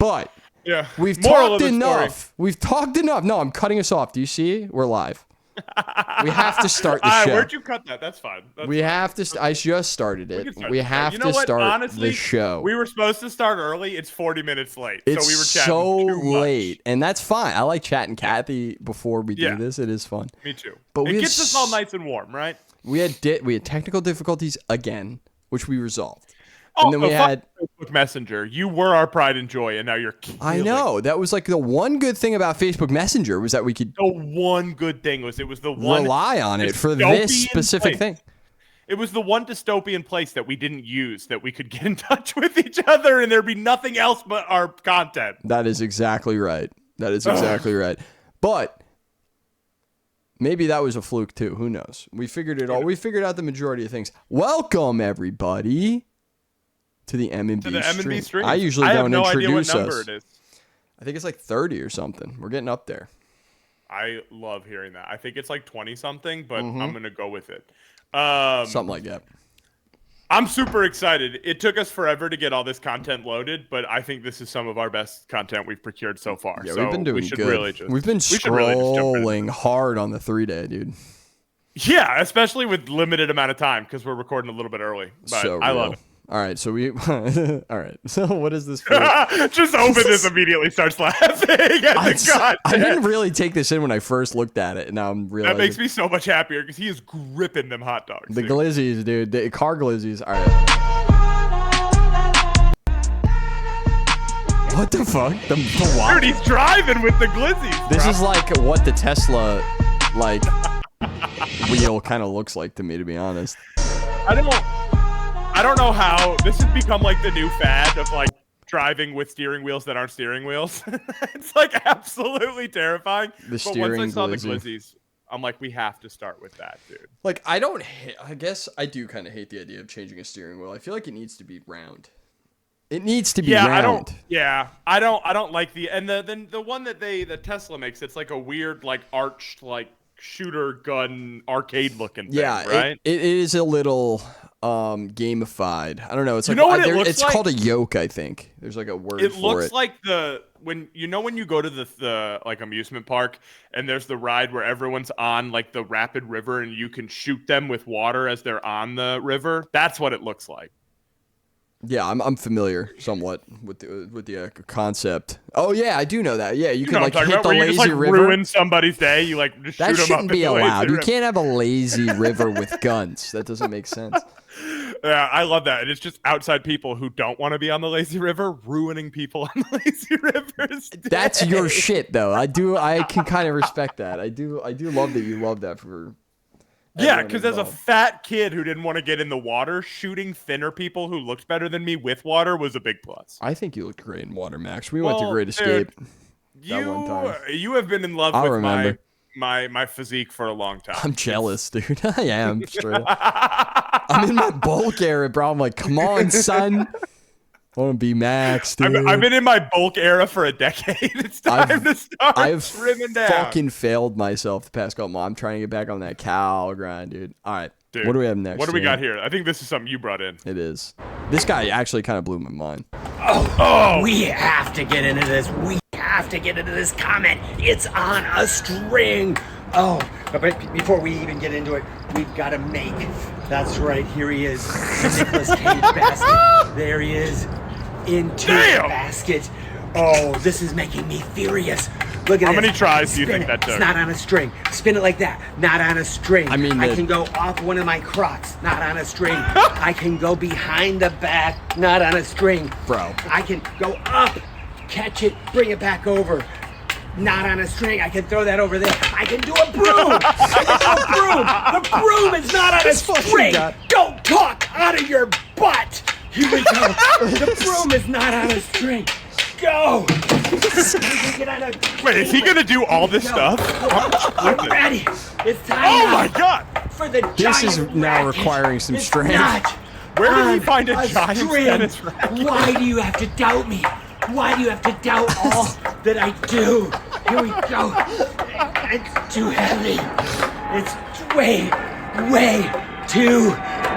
But yeah, we've talked enough. We've talked enough. No, I'm cutting us off. Do you see? We're live. We have to start the show. Where'd you cut that? That's fine. Have to. I just started it. We have to start Honestly, the show. We were supposed to start early. It's 40 minutes late. It's so we were chatting too late, much. and that's fine. I like chatting Kathy before we do this. It is fun. Me too. But it gets us all nice and warm, right? We had technical difficulties again, which we resolved. And then we had Facebook Messenger. You were our pride and joy, and now you're killing. I know. That was like the one good thing about Facebook Messenger was that we could. The one good thing was it was the one rely on it for this specific thing. It was the one dystopian place that we didn't use that we could get in touch with each other, and there'd be nothing else but our content. That is exactly right. That is exactly right. But maybe that was a fluke too. Who knows? We figured it all. We figured out the majority of things. Welcome everybody. To the M&B stream. I usually don't introduce us. I have no idea what number it is. I think it's like 30 or something. We're getting up there. I love hearing that. I think it's like 20-something, but I'm going to go with it. Something like that. I'm super excited. It took us forever to get all this content loaded, but I think this is some of our best content we've procured so far. Yeah, so we've been doing good. We've been scrolling hard on the 3-day, dude. Yeah, especially with limited amount of time because we're recording a little bit early. But I love it. All right, so all right. So what is this for? Just open this immediately starts laughing. I didn't really take this in when I first looked at it, and now I'm realizing. That makes me so much happier because he is gripping them hot dogs. The glizzies, dude. The car glizzies. All right. What the fuck? The Dude, he's driving with the glizzies. This is like what the Tesla wheel kind of looks like to me, to be honest. I don't know how this has become like the new fad of like driving with steering wheels that aren't steering wheels. It's like absolutely terrifying. But once I saw the glizzies, I'm like, we have to start with that, dude. Like, I guess I do kind of hate the idea of changing a steering wheel. I feel like it needs to be round. It needs to be round. I don't like the one that the Tesla makes. It's like a weird like arched like shooter gun arcade looking thing, right? It is a little gamified. I don't know. It's like it's called a yoke, I think. There's like a word for it. It looks like when you go to the like amusement park and there's the ride where everyone's on like the rapid river and you can shoot them with water as they're on the river. That's what it looks like. Yeah, I'm familiar somewhat with the concept. Oh yeah, I do know that. Yeah, you can like hit the lazy river. Ruin somebody's day. You like just shoot them up. That shouldn't be allowed. You can't have a lazy river with guns. That doesn't make sense. Yeah, I love that. And it's just outside people who don't want to be on the lazy river ruining people on the lazy rivers. That's your shit, though. I can kind of respect that. I do love that you love that for. Yeah, because as a fat kid who didn't want to get in the water, shooting thinner people who looked better than me with water was a big plus. I think you looked great in water, Max. We went to Great Escape that one time. You have been in love with my physique for a long time. I'm jealous, dude. I am straight up. I'm in my bulk era, bro. I'm like, come on, son. I want to be Max, dude. I've been in my bulk era for a decade. It's time to start trimming down. I've fucking failed myself the past couple months. I'm trying to get back on that cow grind, dude. All right. Dude, what do we have next? What do we got here? I think this is something you brought in. It is. This guy actually kind of blew my mind. Oh, we have to get into this. We have to get into this comment. It's on a string. Oh, but before we even get into it, we've got to make. That's right. Here he is. The Nicolas Cage basket. There he is. Into the basket. Oh, this is making me furious. Look at How many tries do you think that took? It's not on a string. Spin it like that. Not on a string. I mean, I can go off one of my Crocs. Not on a string. I can go behind the back. Not on a string. Bro. I can go up, catch it, bring it back over. Not on a string. I can throw that over there. I can do a broom. I can do a broom. The broom is not on a string. Don't talk out of your butt. Here we go. The broom is not on a string. Go. Wait, is he gonna do all this stuff? I'm ready. It's time. Oh my god. For the this is now requiring some strength. Where did he find a giant tennis racket? Why do you have to doubt me? Why do you have to doubt all that I do? Here we go. It's too heavy. It's way too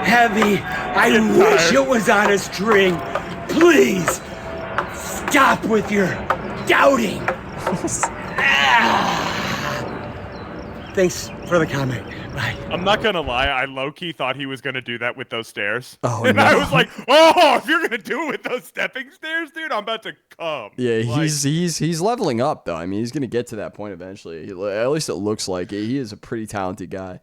heavy. I wish it was on a string. Please, Stop with your doubting. Thanks for the comment. Bye. I'm not gonna lie, I low-key thought he was gonna do that with those stairs. Oh, and no. I was like, oh, if you're gonna do it with those stepping stairs, dude, I'm about to come. Yeah, Like, he's leveling up though. I mean, he's gonna get to that point eventually. At least it looks like it. He is a pretty talented guy.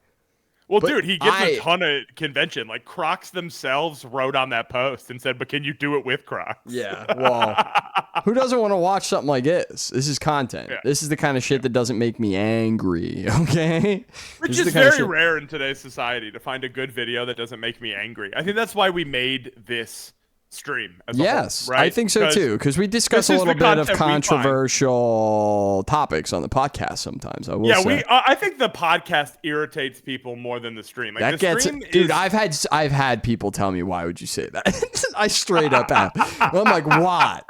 well, but dude, he gets a ton of convention. Like Crocs themselves wrote on that post and said, "But can you do it with Crocs?" Yeah. Well, who doesn't want to watch something like this? This is content. Yeah. This is the kind of shit that doesn't make me angry. Okay. Which This is the kind of very shit- rare in today's society to find a good video that doesn't make me angry. I think that's why we made this stream. As a Yes, whole, right? I think so too. Because we discuss a this is little the bit of content we find. controversial topics on the podcast sometimes. I will Yeah, say. I think the podcast irritates people more than the stream. Like, That the gets stream dude. is- I've had people tell me, why would you say that? I straight up have. I'm like, what?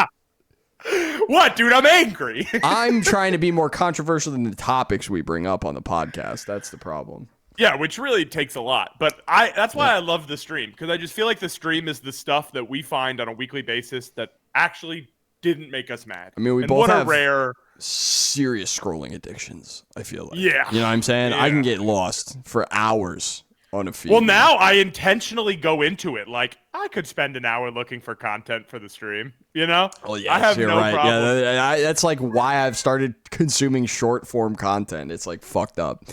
What, dude? I'm angry. I'm trying to be more controversial than the topics we bring up on the podcast. That's the problem. Yeah, which really takes a lot. But that's why I love the stream, because I just feel like the stream is the stuff that we find on a weekly basis that actually didn't make us mad. I mean, we and both what have a rare serious scrolling addictions, I feel like. Yeah. You know what I'm saying? I Yeah. can get lost for hours on a feed. Well, now I intentionally go into it like I could spend an hour looking for content for the stream. You know? Oh, yeah, I have you're no right. problem. Yeah, that's like why I've started consuming short form content. It's like fucked up,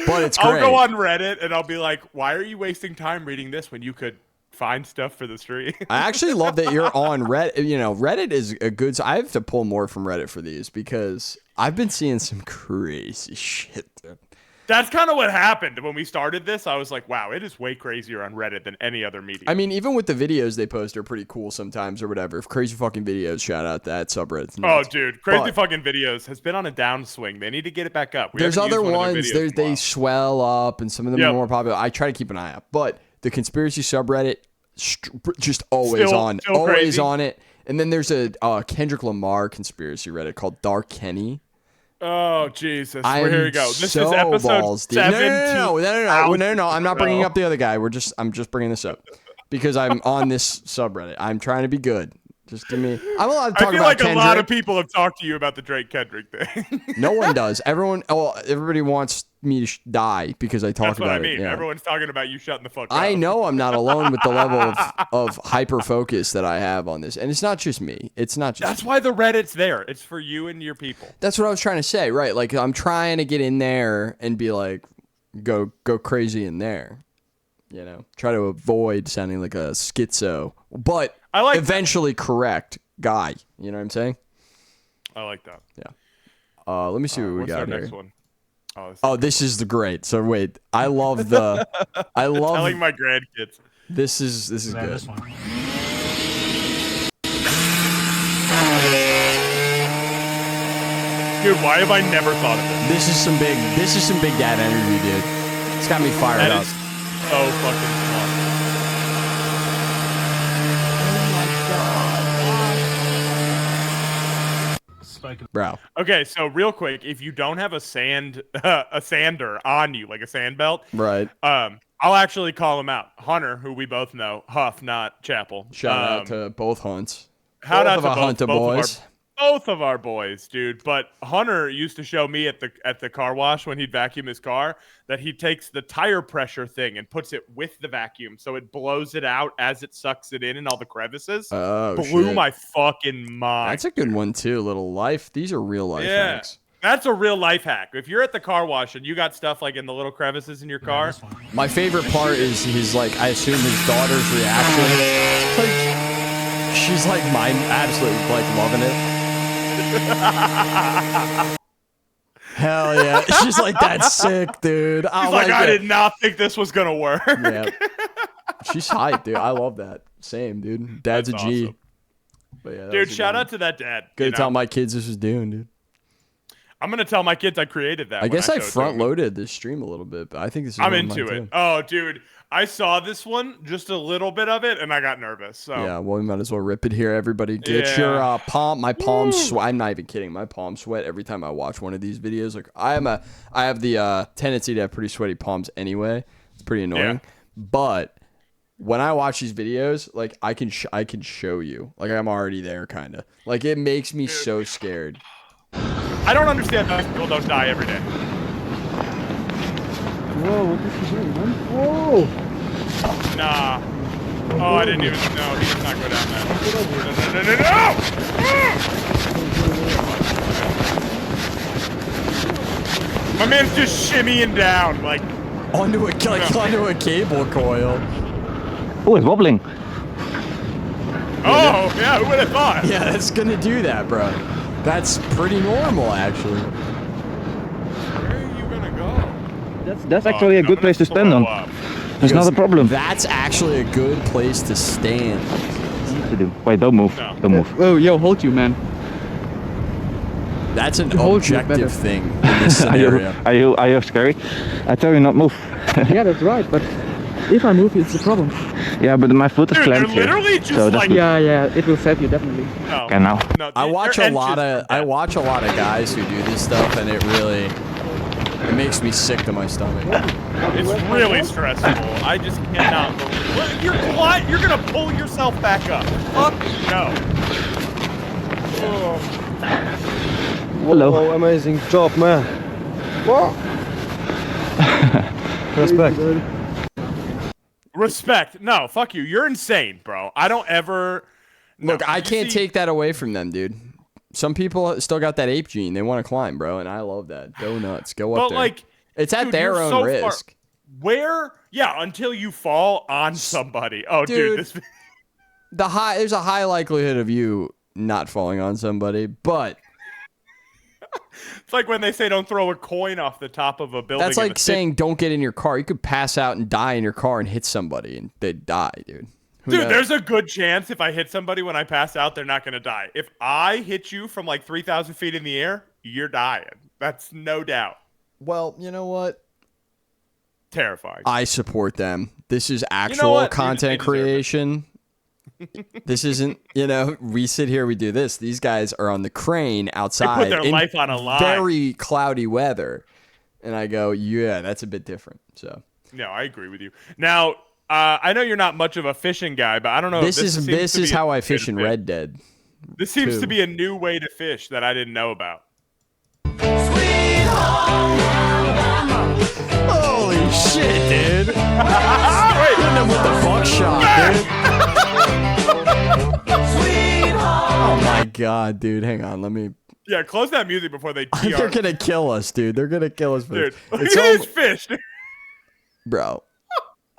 but it's great. I'll go on Reddit and I'll be like, "Why are you wasting time reading this when you could find stuff for the stream?" I actually love that you're on Reddit. You know, Reddit is a good. I have to pull more from Reddit for these because I've been seeing some crazy shit. Dude. That's kind of what happened when we started this. I was like, wow, it is way crazier on Reddit than any other medium. I mean, even with the videos they post are pretty cool sometimes or whatever. If crazy fucking videos, shout out that subreddit. It's Oh, nuts. dude, crazy But- fucking videos has been on a downswing. They need to get it back up. We There's haven't other used one of their ones. videos in a They while. swell up, and some of them Yep. are more popular. I try to keep an eye out, but the conspiracy subreddit, just always Still on, still always crazy. on it. And then there's a Kendrick Lamar conspiracy Reddit called Dark Kenny. Oh, Jesus. I'm Here we go. This so is episode balls deep. 17. No. I'm not bringing bro. up the other guy. I'm just bringing this up because I'm on this subreddit. I'm trying to be good. Just give me. I'm allowed to I talk feel about like Kendrick. a lot of people have talked to you about the Drake Kendrick thing. No one does. Everybody wants me to die because I talk That's what about I mean. it. Yeah. Everyone's talking about you shutting the fuck up. I know I'm not alone with the level of hyper focus that I have on this, and it's not just me. It's not just. That's why the Reddit's there. It's for you and your people. That's what I was trying to say, right? Like I'm trying to get in there and be like, go crazy in there. You know, try to avoid sounding like a schizo, but I like eventually correct guy. You know what I'm saying? I like that. Yeah. Let me see what we What's got our here. next one? Oh, Oh, this is the great. So wait, I love the. I love. telling my grandkids. This is good. This one. Dude, why have I never thought of this? This is some big dad energy, dude. It's got me fired That up. is so fucking Spoken. Bro. Okay, so real quick, if you don't have a sander on you, like a sand belt, Right. I'll actually call him out. Hunter, who we both know, Huff, not Chapel. Shout out to both hunts. Shout out both to of our Hunter boys. both of our boys, dude. But Hunter used to show me at the car wash when he'd vacuum his car that he takes the tire pressure thing and puts it with the vacuum, so it blows it out as it sucks it in all the crevices. Oh, Blew shit. my fucking mind. That's a good one too. Little life. These are real life Yeah. hacks. That's a real life hack. If you're at the car wash and you got stuff like in the little crevices in your car, This one. My favorite part is his like. I assume his daughter's reaction. Like, she's like absolutely like loving it. Hell yeah. She's like, that's sick, dude. he's like, I it." did not think this was gonna work. Yeah. She's hyped, dude. I love that. Same, dude. Dad's That's a G. awesome. But yeah, that Dude, was a shout good out to that dad. Gonna you know? tell my kids this was doing, dude. I'm gonna tell my kids I created that. I when guess I showed them. front loaded this stream a little bit, but I think this is I'm one of into mine, it. too. Oh, dude, I saw this one, just a little bit of it, and I got nervous. So Yeah, well, we might as well rip it here. Everybody, get Yeah. your palm. My palms sweat. I'm not even kidding. My palms sweat every time I watch one of these videos. Like I have the tendency to have pretty sweaty palms anyway. It's pretty annoying. Yeah. But when I watch these videos, like I can show you, like I'm already there, kind of. Like it makes me so scared. I don't understand how people don't die every day. Whoa, what is he doing, man? Whoa! Nah. Oh, I didn't even know. He does not go down that. No! My man's just shimmying down, like Onto a cable coil. Oh, it's wobbling. Oh, yeah, who would have thought? Yeah, that's gonna do that, bro. That's pretty normal, actually. Where are you gonna go? That's actually a good place to stand on. There's not a problem. That's actually a good place to stand. To do. Wait, don't move. No. Don't move. Oh, yo, hold you, man. That's an Hold you objective better. thing in this scenario. Are you scary? I tell you not move. Yeah, that's right, but if I move, it's a problem. Yeah, but my foot is Dude, clamped they're here. literally just So that's like... good. Yeah, it will save you, definitely. No. Okay, now. No, I watch your a lot engines of are guys who do this stuff, and it makes me sick to my stomach. It's really stressful. I just cannot believe... What? You're gonna pull yourself back up. Fuck no. Oh. Hello. Oh, amazing job, man. What? Respect. Respect. No, fuck you. You're insane, bro. I don't ever... Look, No, I you can't see- take that away from them, dude. Some people still got that ape gene. They want to climb, bro, and I love that. Go nuts. Go up But there. like... It's at dude, their you're own so risk. Where? Yeah, until you fall on somebody. Oh, Dude. this... There's a high likelihood of you not falling on somebody, but It's like when they say don't throw a coin off the top of a building. that's in like the city. saying don't get in your car. You could pass out and die in your car and hit somebody and they'd die, dude. Who Dude, knows? there's a good chance if I hit somebody when I pass out, they're not going to die. If I hit you from like 3,000 feet in the air, you're dying. That's no doubt. Well, you know what? Terrifying. I support them. This is actual what? content They deserve it. creation. This isn't, we sit here, we do this. These guys are on the crane outside their in life on a line. very cloudy weather. And I go, yeah, that's a bit different. So No, I agree with you. Now, I know you're not much of a fishing guy, but I don't know. this seems is to be how a I fish in good Red Dead. This seems too. to be a new way to fish that I didn't know about. Holy shit, dude. Wait, Hitting him with the buckshot, dude. Oh my god, dude. Hang on, let me. yeah, close that music before they They're TR. gonna kill us, dude. They're gonna kill us. For Dude, look it's at all, this fish. Dude. bro.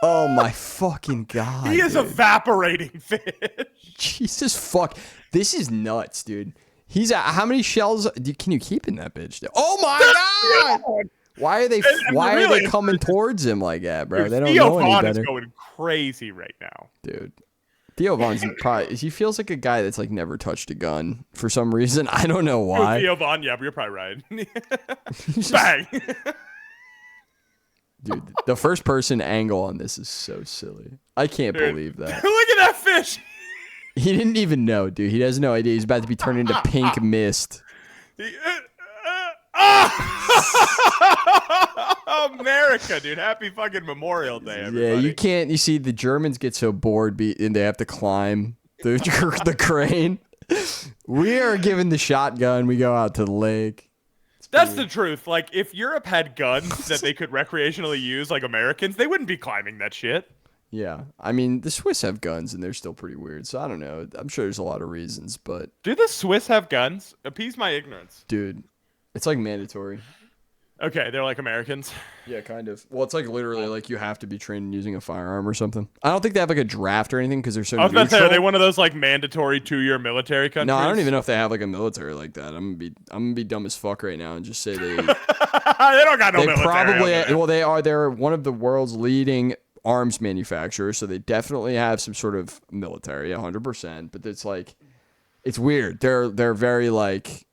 Oh my fucking god. He is dude. evaporating fish. Jesus fuck. This is nuts, dude. He's at how many shells can you keep in that bitch? Oh my god! Why are they really, coming towards him like that, bro? Dude, They don't Theo know any Vaughn is better. going crazy right now. Dude. Theo Vaughn's probably he feels like a guy that's like never touched a gun for some reason. I don't know why. Theo Vaughn, yeah, but you're probably right. Bang. Dude, the first person angle on this is so silly. I can't Dude. believe that. Look at that fish. He didn't even know, dude. He has no idea. He's about to be turned into pink mist. America, dude. Happy fucking Memorial Day, everybody. Yeah, you can't. You see, the Germans get so bored and they have to climb the crane. We are given the shotgun. We go out to the lake. That's the truth. Like, if Europe had guns that they could recreationally use like Americans, they wouldn't be climbing that shit. Yeah, I mean, the Swiss have guns and they're still pretty weird. So I don't know. I'm sure there's a lot of reasons, but Do the Swiss have guns? Appease my ignorance. dude, it's like mandatory. Okay, they're like Americans. Yeah, kind of. Well, it's like literally like you have to be trained in using a firearm or something. I don't think they have like a draft or anything because they're so I was about to say, neutral. are they one of those like mandatory 2-year military countries? No, I don't even know if they have like a military like that. I'm gonna be dumb as fuck right now and just say they they don't got no they military. probably over there. well they're one of the world's leading arms manufacturers, so they definitely have some sort of military, 100%. But it's like it's weird. They're very like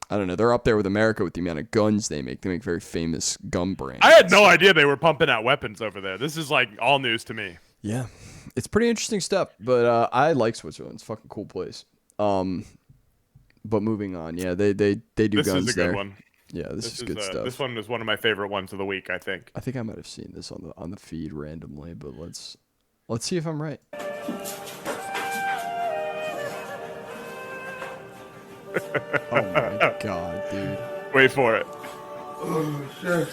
I don't know. They're up there with America with the amount of guns they make. They make very famous gun brands. I had no idea they were pumping out weapons over there. This is like all news to me. Yeah, it's pretty interesting stuff. But I like Switzerland. It's a fucking cool place. But moving on, yeah, they do This guns is a there. good one. Yeah, this is good stuff. This one is one of my favorite ones of the week, I think. I think I might have seen this on the feed randomly, but let's Let's see if I'm right. Oh my god, dude. Wait for it. Oh, shit.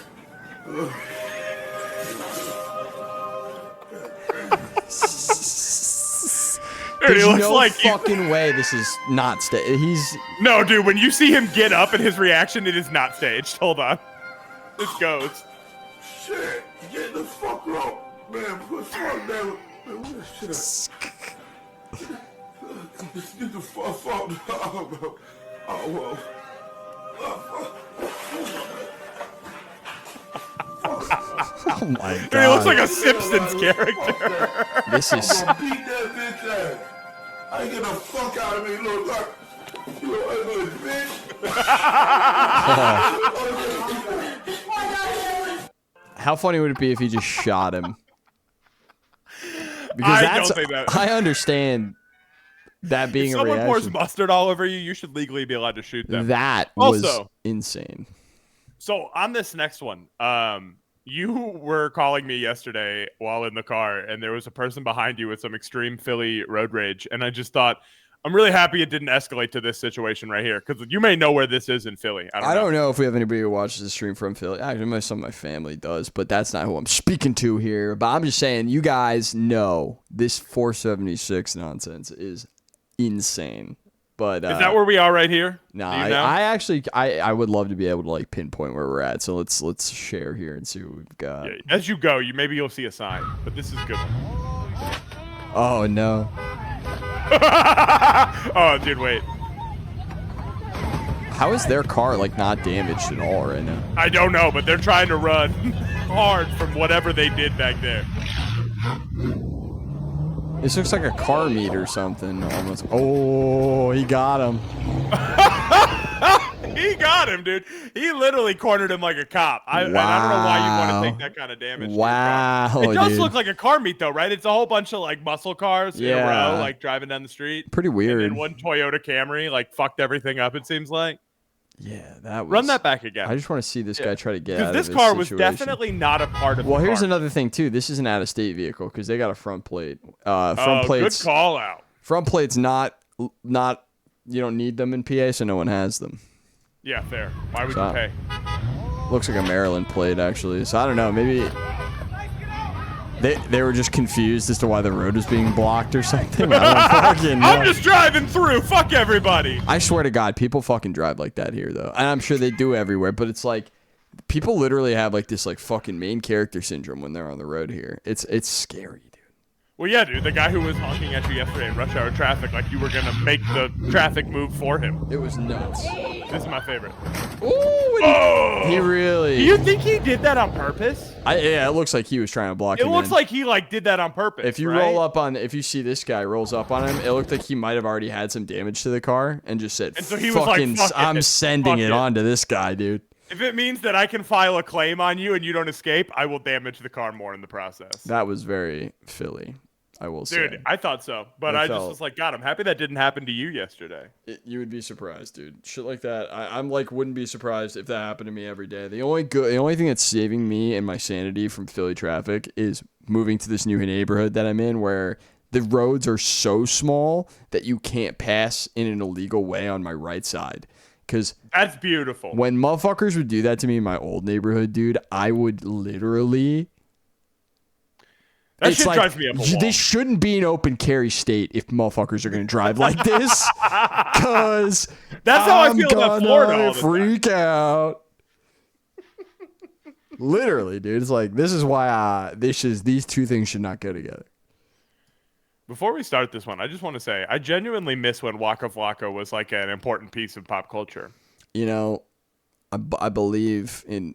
Dude, There's he looks no like fucking way this is not he's... No, dude, when you see him get up and his reaction, it is not staged. Hold on. This goes. Shit, get the fuck up, man. Put fuck down. Man, what the shit? Just get the fuck up. Oh, well. Oh my god. Dude, he looks like a Simpsons character. This is... I'm gonna beat that bitch ass. I ain't get the fuck out of me, little duck. You little ugly bitch. How funny would it be if he just shot him? Because don't think that. I understand that being If a someone reaction. pours mustard all over you, you should legally be allowed to shoot them. That was Also- insane. So on this next one, you were calling me yesterday while in the car, and there was a person behind you with some extreme Philly road rage, and I just thought, I'm really happy it didn't escalate to this situation right here, because you may know where this is in Philly. I don't know if we have anybody who watches the stream from Philly. Actually, some of my family does, but that's not who I'm speaking to here. But I'm just saying, you guys know this 476 nonsense is insane. But Is that where we are right here? Nah, Do you know? I actually I would love to be able to like pinpoint where we're at. So let's share here and see what we've got. Yeah, as you go, maybe you'll see a sign, but this is a good one. Oh no. Oh, dude, wait. How is their car like not damaged at all right now? I don't know, but they're trying to run hard from whatever they did back there. This looks like a car meet or something almost. Oh, he got him. He got him, dude. He literally cornered him like a cop. And I don't know why you want to take that kind of damage. to your car. Wow, It does dude. look like a car meet, though, right? It's a whole bunch of like muscle cars in a Yeah. row, like driving down the street. Pretty weird. And then one Toyota Camry like fucked everything up. It seems like. Yeah, that was. Run that back again. I just want to see this guy try to get out Because of this car was situation. definitely not a part of. Well, the here's car. another thing too. This is an out-of-state vehicle because they got a front plate. Front plates. Good call out. Front plates not. You don't need them in PA, so no one has them. Yeah, fair. Why would So- you pay? Looks like a Maryland plate actually. So I don't know. Maybe they were just confused as to why the road was being blocked or something. I don't fucking know. I'm just driving through. Fuck everybody. I swear to God, people fucking drive like that here, though. And I'm sure they do everywhere, but it's like, people literally have like this like fucking main character syndrome when they're on the road here. It's scary, dude. Well, yeah, dude. The guy who was honking at you yesterday in rush hour traffic, like you were gonna make the traffic move for him. It was nuts. This is my favorite. Ooh, he really. Do you think he did that on purpose? Yeah, it looks like he was trying to block It him looks in. like he like did that on purpose. If you right? roll up on, if you see this guy rolls up on him, it looked like he might have already had some damage to the car and just said, And so he was like, "Fucking, "Fuck it, I'm sending fuck it it." on to this guy, dude." If it means that I can file a claim on you and you don't escape, I will damage the car more in the process. That was very Philly, I will say. Dude, I thought so, but I just was like, God, I'm happy that didn't happen to you yesterday. You would be surprised, dude. Shit like that. I'm like, wouldn't be surprised if that happened to me every day. The only thing that's saving me and my sanity from Philly traffic is moving to this new neighborhood that I'm in, where the roads are so small that you can't pass in an illegal way on my right side. Because That's beautiful. when motherfuckers would do that to me in my old neighborhood, dude, I would literally. That It's shit like, drives me up a wall. this shouldn't be an open carry state if motherfuckers are going to drive like this. Because That's how I feel about Florida all the time. freak out. Literally, dude. It's like, this is why these two things should not go together. Before we start this one, I just want to say I genuinely miss when Waka Flocka was like an important piece of pop culture. You know, I believe in,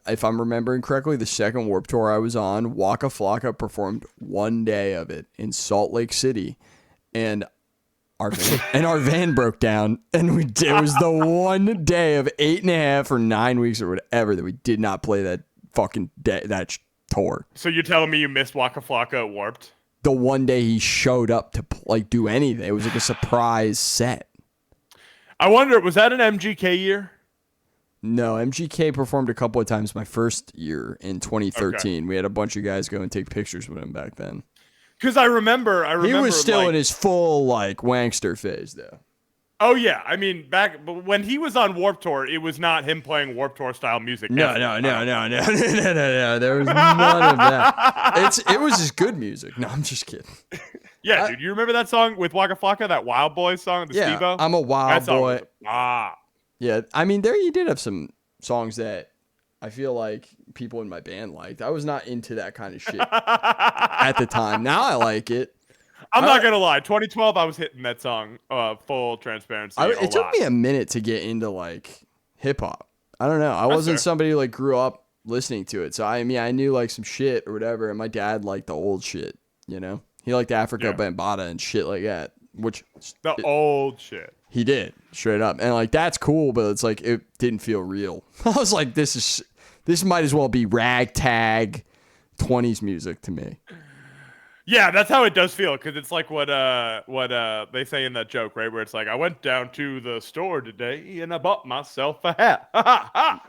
if I'm remembering correctly, the second Warped Tour I was on, Waka Flocka performed one day of it in Salt Lake City, and our van broke down, and it was the one day of 8.5 or 9 weeks or whatever that we did not play that fucking day, tour. So you're telling me you missed Waka Flocka at Warped? The one day he showed up to like do anything, it was like a surprise set. I wonder, was that an MGK year? No, MGK performed a couple of times my first year in 2013. We had a bunch of guys go and take pictures with him back then. Because I remember. He was still in his full like wankster phase though. Oh yeah, I mean back when he was on Warped Tour, it was not him playing Warped Tour style music. No. There was none of that. It was just good music. No, I'm just kidding. Yeah, dude, you remember that song with Waka Flocka, that Wild Boy song, the Steve-O? I'm a wild boy. Was, Yeah, I mean, there you did have some songs that I feel like people in my band liked. I was not into that kind of shit at the time. Now I like it. I'm not gonna lie. 2012, I was hitting that song. Full transparency. It took me a minute to get into like hip hop. I don't know. I wasn't somebody who like grew up listening to it. So I mean, I knew like some shit or whatever. And my dad liked the old shit. You know, he liked Africa Bambaataa and shit like that. Old shit. He did straight up, and like that's cool. But it's like it didn't feel real. I was like, this might as well be ragtag 20s music to me. Yeah, that's how it does feel, because it's like what they say in that joke, right? Where it's like, I went down to the store today and I bought myself a hat.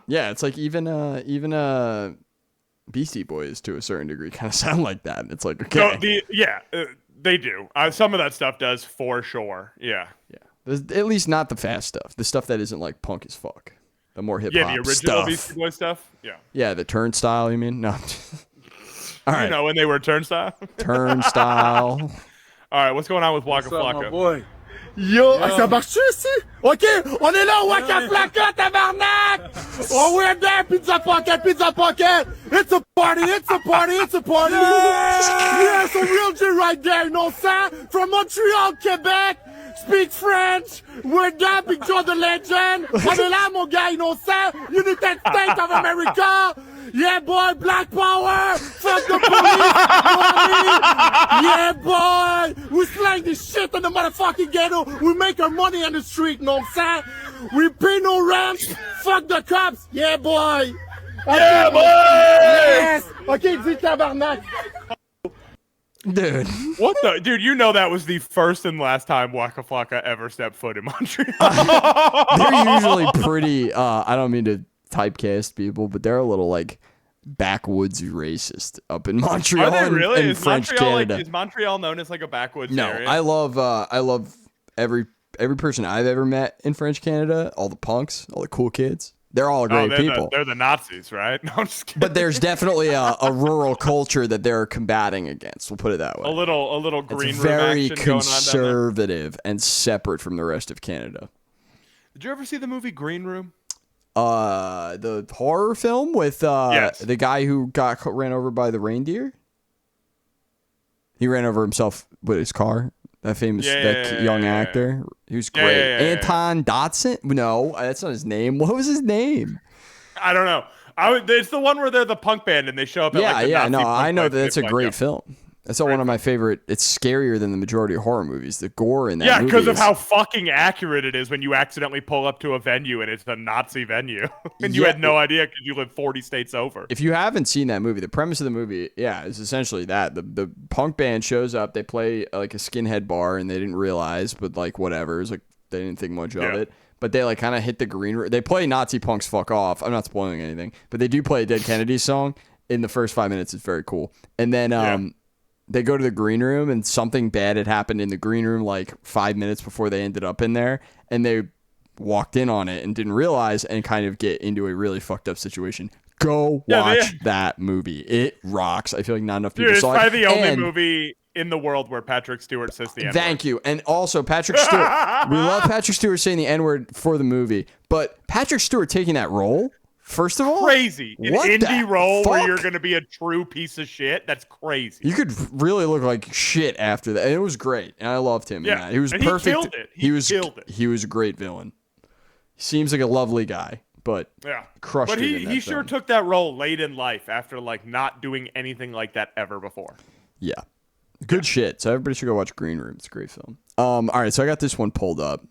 Yeah, it's like even Beastie Boys to a certain degree kind of sound like that. It's like, okay. No, they do. Some of that stuff does for sure. Yeah. Yeah. There's at least not the fast stuff. The stuff that isn't like punk as fuck. The more hip hop the original stuff. Beastie Boys stuff. Yeah. Yeah, the Turnstile. You mean? No. All right. You know when they were Turnstile? Turnstile. All right, what's going on with Waka Flocka? Boy. Yo, ça marche ici? Ok, on est là, Waka Flocka, tabarnak! Oh, we're there, pizza pocket, pizza pocket! It's a party, it's a party, it's a party! Yeah, it's a real G right there, you know, sir? From Montreal, Quebec, speak French, we're there, picture the legend! On est là, mon gars, you know, sir? United States of America! Yeah, boy, Black Power! Fuck the police! You know what I mean? Yeah, boy! We slang this shit in the motherfucking ghetto! We make our money on the street, know what I'm saying? We pay no rent! Fuck the cops! Yeah, boy! Okay. Yeah, boy! Yes! Okay, dis tabarnak! Dude. What the? Dude, you know that was the first and last time Waka Flocka ever stepped foot in Montreal. They're usually pretty, I don't mean to typecast people, but they're a little like backwoodsy racist up in Montreal. Are they really? And Is French Montreal Canada. is Montreal known as like a backwoods area? I love every person I've ever met in French Canada. All the punks, all the cool kids. They're all great people. They're the Nazis, right? No, I'm just kidding. But there's definitely a rural culture that they're combating against. We'll put it that way. A little green it's room very action going on down conservative and separate from the rest of Canada. Did you ever see the movie Green Room? The horror film with the guy who ran over by the reindeer. He ran over himself with his car. That famous young actor. He was great. Anton Dotson? No, that's not his name. What was his name? I don't know. It's the one where they're the punk band and they show up at like the Nazi punk I know place that's a great film. That's one of my favorite. It's scarier than the majority of horror movies. The gore in that movie. Yeah, because of how fucking accurate it is when you accidentally pull up to a venue and it's a Nazi venue. And you had no idea because you live 40 states over. If you haven't seen that movie, the premise of the movie, is essentially that. The punk band shows up, they play like a skinhead bar and they didn't realize, but like whatever. It was like they didn't think much of it. But they like kind of hit the green room. They play Nazi Punks Fuck Off. I'm not spoiling anything. But they do play a Dead Kennedy song in the first 5 minutes. It's very cool. And then they go to the green room and something bad had happened in the green room like 5 minutes before they ended up in there. And they walked in on it and didn't realize and kind of get into a really fucked up situation. Go watch that movie. It rocks. I feel like not enough people saw it. It's probably the only movie in the world where Patrick Stewart says the N-word. Thank you. And also Patrick Stewart. We love Patrick Stewart saying the N-word for the movie. But Patrick Stewart taking that role, first of all, crazy. An indie role where you're going to be a true piece of shit. That's crazy. You could really look like shit after that. And it was great. And I loved him in that. He was perfect. He killed it. He was a great villain. He seems like a lovely guy, but crushed it in that he sure took that role late in life after like not doing anything like that ever before. Yeah. Good shit. So everybody should go watch Green Room. It's a great film. All right, so I got this one pulled up.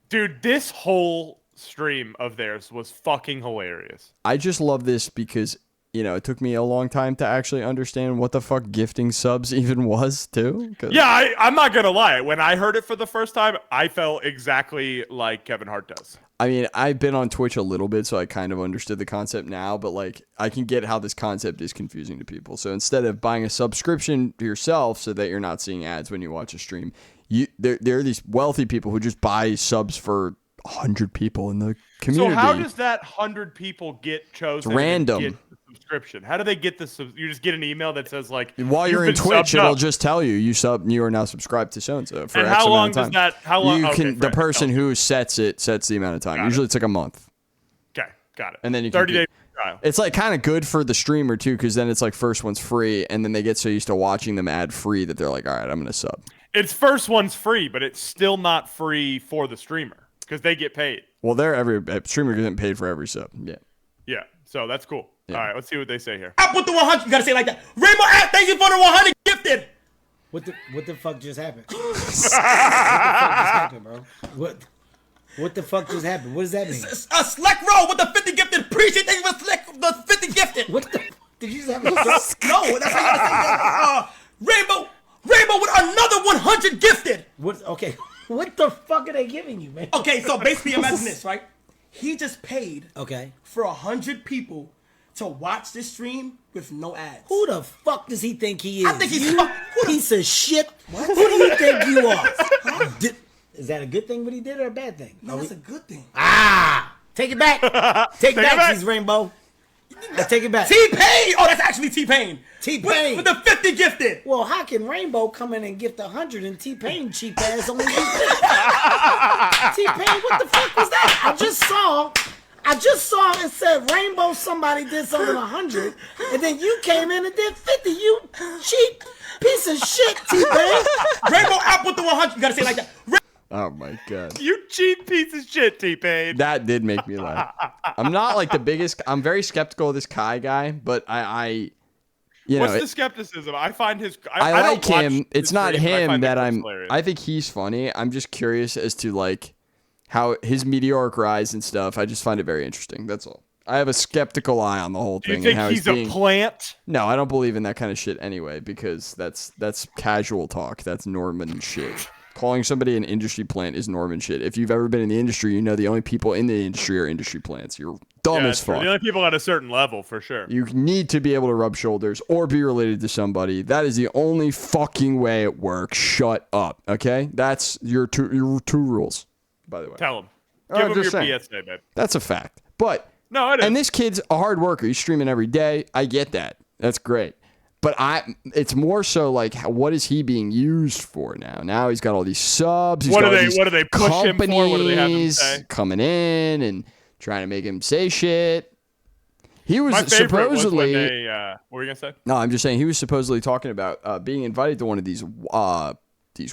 Dude, this whole stream of theirs was fucking hilarious. I just love this because you know, it took me a long time to actually understand what the fuck gifting subs even was too. Yeah, I'm not gonna lie. When I heard it for the first time, I felt exactly like Kevin Hart does. I mean, I've been on Twitch a little bit, so I kind of understood the concept now, but like I can get how this concept is confusing to people. So instead of buying a subscription to yourself so that you're not seeing ads when you watch a stream, there are these wealthy people who just buy subs for 100 people in the community. So how does that 100 people get chosen? It's random. Get the subscription. How do they get this? You just get an email that says like, while you're in Twitch, it'll just tell you you are now subscribed to so and so for and X how amount long of time. does that? How long? The person who sets the amount of time. Usually it's like a month. Okay, got it. And then you 30 day trial. It's like kind of good for the streamer too, because then it's like first one's free, and then they get so used to watching them ad free that they're like, all right, I'm gonna sub. It's first one's free, but it's still not free for the streamer because they get paid. Well, every streamer getting paid for every sub. Yeah. Yeah. So that's cool. Yeah. All right, let's see what they say here. Up with the 100. You gotta say it like that. Rainbow App, thank you for the 100 gifted. What the fuck just happened? What the fuck just happened, bro? What the fuck just happened? What does that mean? A Select Roll with the 50 gifted. Appreciate thank you for the 50 gifted. What the? Did you just have a No, that's how you gotta say Rainbow with another 100 gifted. Okay. What the fuck are they giving you, man? Okay, so basically imagine this, right? He just paid okay for 100 people to watch this stream with no ads. Who the fuck does he think he is? I think he's a piece of shit. What? Who do you think you are? Huh? Is that a good thing what he did or a bad thing? No, that's a good thing. Take it back. Take it back, Cheese Rainbow. Take it back. T-Pain! Oh, that's actually T-Pain. T-Pain. With the 50 gifted. Well, how can Rainbow come in and gift 100 and T-Pain cheap ass only gift 50? T-Pain, what the fuck was that? I just saw it said Rainbow somebody did something 100 and then you came in and did 50. You cheap piece of shit, T-Pain. Rainbow App with the 100. You gotta say it like that. Oh my god. You cheap piece of shit, T-Pain. That did make me laugh. I'm not like the biggest. I'm very skeptical of this Kai guy, but I What's the skepticism? I find his. I like him. It's not him that I'm. Hilarious. I think he's funny. I'm just curious as to like how his meteoric rise and stuff. I just find it very interesting. That's all. I have a skeptical eye on the whole thing. Do you think he's a plant? No, I don't believe in that kind of shit anyway, because that's casual talk. That's Norman shit. Calling somebody an industry plant is Norman shit. If you've ever been in the industry, you know the only people in the industry are industry plants. You're dumb as fuck. The only people at a certain level, for sure. You need to be able to rub shoulders or be related to somebody. That is the only fucking way it works. Shut up, okay? That's your two rules, by the way. Tell them. Give them your PSA, babe. That's a fact. But no, it is. And this kid's a hard worker. He's streaming every day. I get that. That's great. But it's more so like, what is he being used for now? Now he's got all these subs. What do they push him for? What do they have him say? Coming in and trying to make him say shit. He was supposedly. What were you gonna say? No, I'm just saying he was supposedly talking about being invited to one of these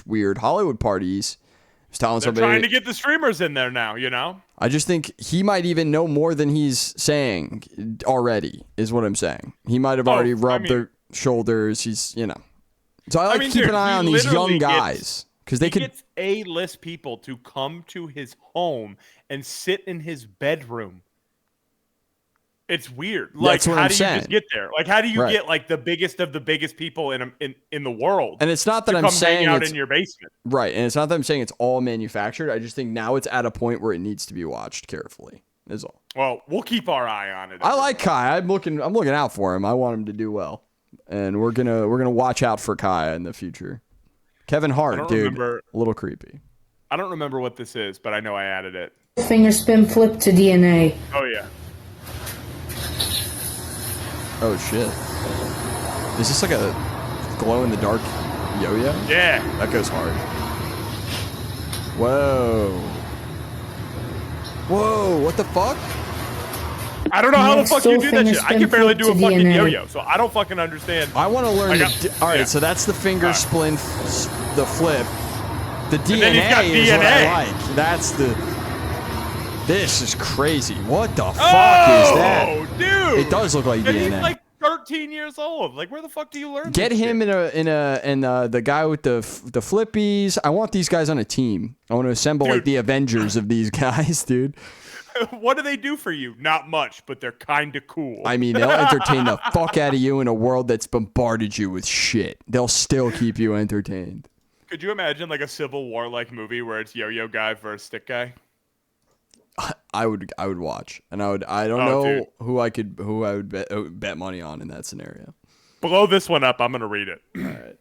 weird Hollywood parties. He's telling somebody trying to get the streamers in there now. You know. I just think he might even know more than he's saying already. Is what I'm saying. He might have already rubbed their shoulders. He's, you know. So I keep an eye on these young guys because they could get A-list people to come to his home and sit in his bedroom. It's weird. Like, how do you just get there? Like, how do you get like the biggest of the biggest people in the world? And it's not that I'm saying hang out in your basement, right? And it's not that I'm saying it's all manufactured. I just think now it's at a point where it needs to be watched carefully. Is all. Well, we'll keep our eye on it. I like Kai. I'm looking out for him. I want him to do well. And we're gonna watch out for Kaya in the future. Kevin Hart, dude, a little creepy. I don't remember what this is, but I know I added it. Finger spin flip to DNA. Oh yeah. Oh shit! Is this like a glow in the dark yo-yo? Yeah. That goes hard. Whoa. Whoa! What the fuck? I don't know how the fuck you do that shit. I can barely do a fucking yo-yo, so I don't fucking understand. I want to learn all right, so that's the finger splint, the flip. The DNA is what I like. That's This is crazy. What the fuck is that? Oh, dude! It does look like DNA. He's like 13 years old. Like, where the fuck do you learn? Get him in the guy with the flippies. I want these guys on a team. I want to assemble like the Avengers of these guys, dude. What do they do for you? Not much, but they're kind of cool. I mean, they'll entertain the fuck out of you in a world that's bombarded you with shit. They'll still keep you entertained. Could you imagine like a Civil War like movie where it's Yo-Yo Guy versus Stick Guy? I would watch, and I don't know who I would bet money on in that scenario. Blow this one up. I'm gonna read it. All right.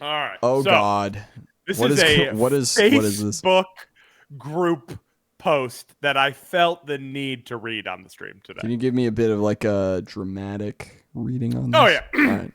All right. Oh so, God. This what is a what is this? Facebook group post that I felt the need to read on the stream today. Can you give me a bit of like a dramatic reading on this? Oh yeah. All right.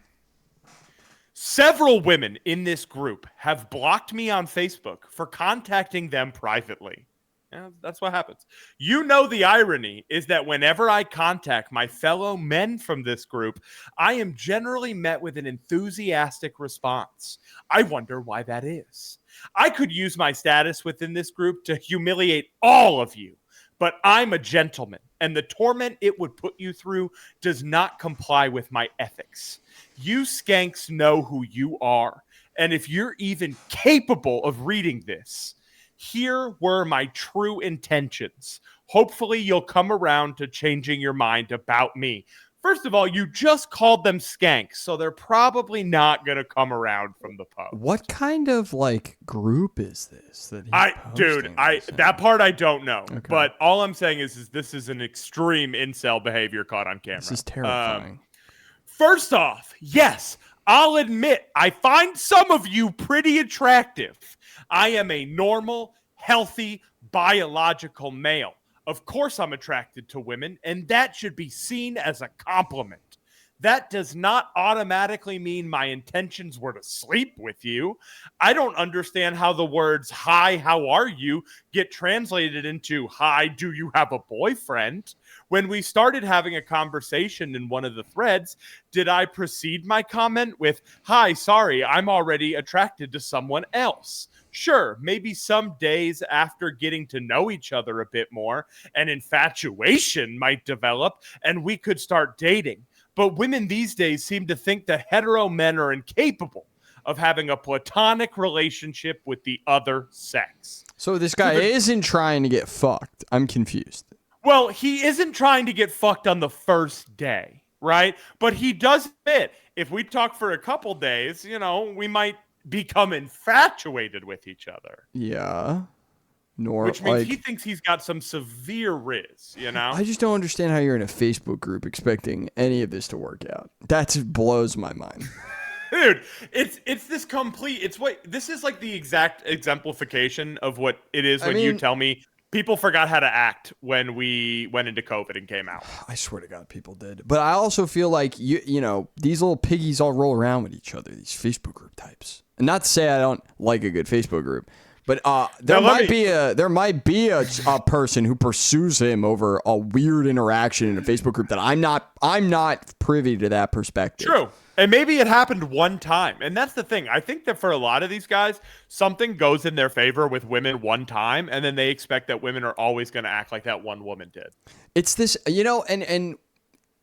Several women in this group have blocked me on Facebook for contacting them privately. Yeah, that's what happens. You know, the irony is that whenever I contact my fellow men from this group, I am generally met with an enthusiastic response. I wonder why that is. I could use my status within this group to humiliate all of you, but I'm a gentleman, and the torment it would put you through does not comply with my ethics. You skanks know who you are, and if you're even capable of reading this, here were my true intentions. Hopefully you'll come around to changing your mind about me. First of all, you just called them skanks, so they're probably not going to come around from the post. What kind of like group is this that that part I don't know. Okay. But all I'm saying is this is an extreme incel behavior caught on camera. This is terrifying. First off, yes, I'll admit I find some of you pretty attractive. I am a normal, healthy, biological male. Of course I'm attracted to women, and that should be seen as a compliment. That does not automatically mean my intentions were to sleep with you. I don't understand how the words, hi, how are you, get translated into, hi, do you have a boyfriend? When we started having a conversation in one of the threads, did I precede my comment with, hi, sorry, I'm already attracted to someone else? Sure, maybe some days after getting to know each other a bit more, an infatuation might develop and we could start dating. But women these days seem to think that hetero men are incapable of having a platonic relationship with the other sex. So this guy isn't trying to get fucked. I'm confused. Well, he isn't trying to get fucked on the first day, right? But he does admit, if we talk for a couple days, you know, we might become infatuated with each other. Yeah. Which means he thinks he's got some severe riz, you know? I just don't understand how you're in a Facebook group expecting any of this to work out. That blows my mind. Dude, it's this complete, this is like the exact exemplification of what it is when you tell me people forgot how to act when we went into COVID and came out. I swear to God, people did. But I also feel like, you know, these little piggies all roll around with each other, these Facebook group types. And not to say I don't like a good Facebook group, but there might be a person who pursues him over a weird interaction in a Facebook group that I'm not privy to that perspective. True. And maybe it happened one time. And that's the thing. I think that for a lot of these guys, something goes in their favor with women one time, and then they expect that women are always going to act like that one woman did. It's this, you know, and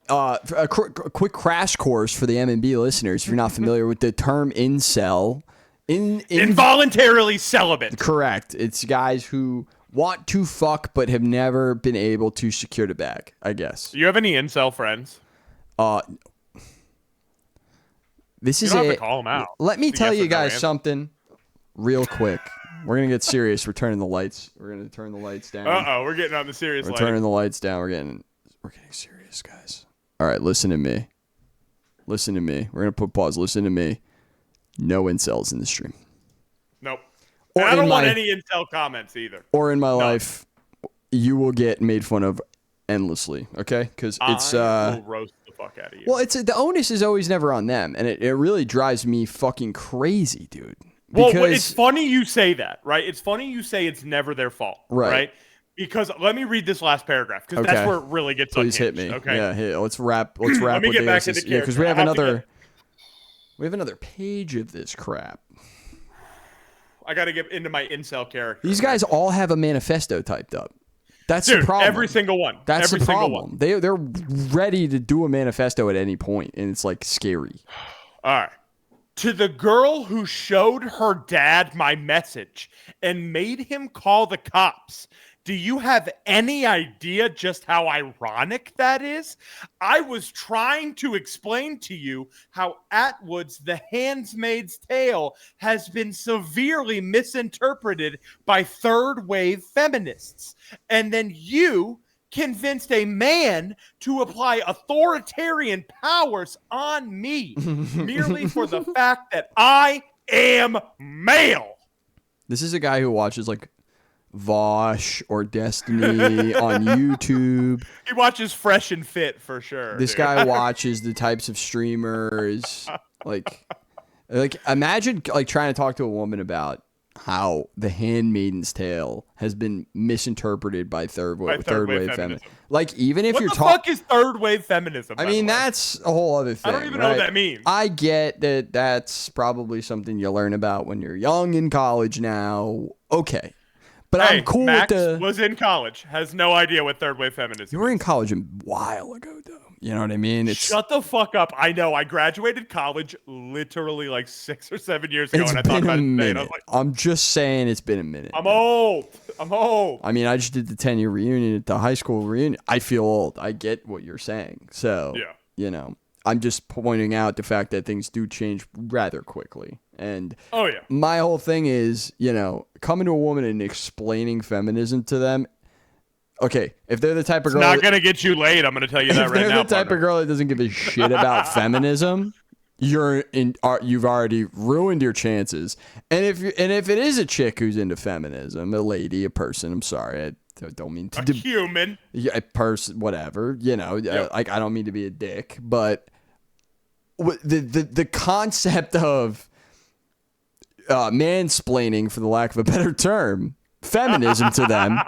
a quick crash course for the M&B listeners, if you're not familiar with the term incel. Involuntarily celibate. Correct. It's guys who want to fuck but have never been able to secure the bag, I guess. Do you have any incel friends? This is you don't have to call them out. Let me tell you guys something real quick. We're going to get serious. We're turning the lights. We're going to turn the lights down. Uh-oh, we're getting on the serious light. We're turning the lights down. We're getting serious, guys. All right, listen to me. Listen to me. We're going to put pause. Listen to me. No incels in the stream. Nope. And I don't want any incel comments either. Or in my life, you will get made fun of endlessly, okay? Because it's... I will roast the fuck out of you. Well, the onus is always never on them, and it really drives me fucking crazy, dude. Because, well, it's funny you say that, right? It's funny you say it's never their fault, right? Because let me read this last paragraph, because that's where it really gets unhinged. Please hit me. Okay. Yeah, let's wrap. Let's wrap. Let me get back into character. Because we have another. We have another page of this crap. I got to get into my incel character. These guys all have a manifesto typed up. That's the problem. Every single one. That's the problem. They're ready to do a manifesto at any point, and it's like scary. All right. To the girl who showed her dad my message and made him call the cops, do you have any idea just how ironic that is? I was trying to explain to you how Atwood's The Handmaid's Tale has been severely misinterpreted by third-wave feminists. And then you convinced a man to apply authoritarian powers on me merely for the fact that I am male. This is a guy who watches like Vosh or Destiny on YouTube. He watches Fresh and Fit for sure. This guy watches the types of streamers like imagine like trying to talk to a woman about how The Handmaid's Tale has been misinterpreted by third wave feminism. Like, even if you're talking, what the fuck is third wave feminism? I mean, that's a whole other thing. I don't even know what that means. I get that that's probably something you learn about when you're young in college now. Okay. But hey, I'm cool Max with the. Was in college, has no idea what third wave feminism. You were in college a while ago, though. You know what I mean? Shut the fuck up! I know. I graduated college literally like 6 or 7 years ago, and I thought about it today. And I was like, I'm just saying, it's been a minute. I'm old. I mean, I just did the 10-year reunion at the high school reunion. I feel old. I get what you're saying. So, yeah. You know, I'm just pointing out the fact that things do change rather quickly. And my whole thing is, you know, coming to a woman and explaining feminism to them. Okay, if they're the type of girl, it's not gonna get you laid. I'm gonna tell you that right now. If they're the type of girl that doesn't give a shit about feminism, you've already ruined your chances. And if it is a chick who's into feminism, a lady, a person, I'm sorry, I don't mean to human, a person, whatever, you know, like I don't mean to be a dick, but the concept of mansplaining, for the lack of a better term, feminism to them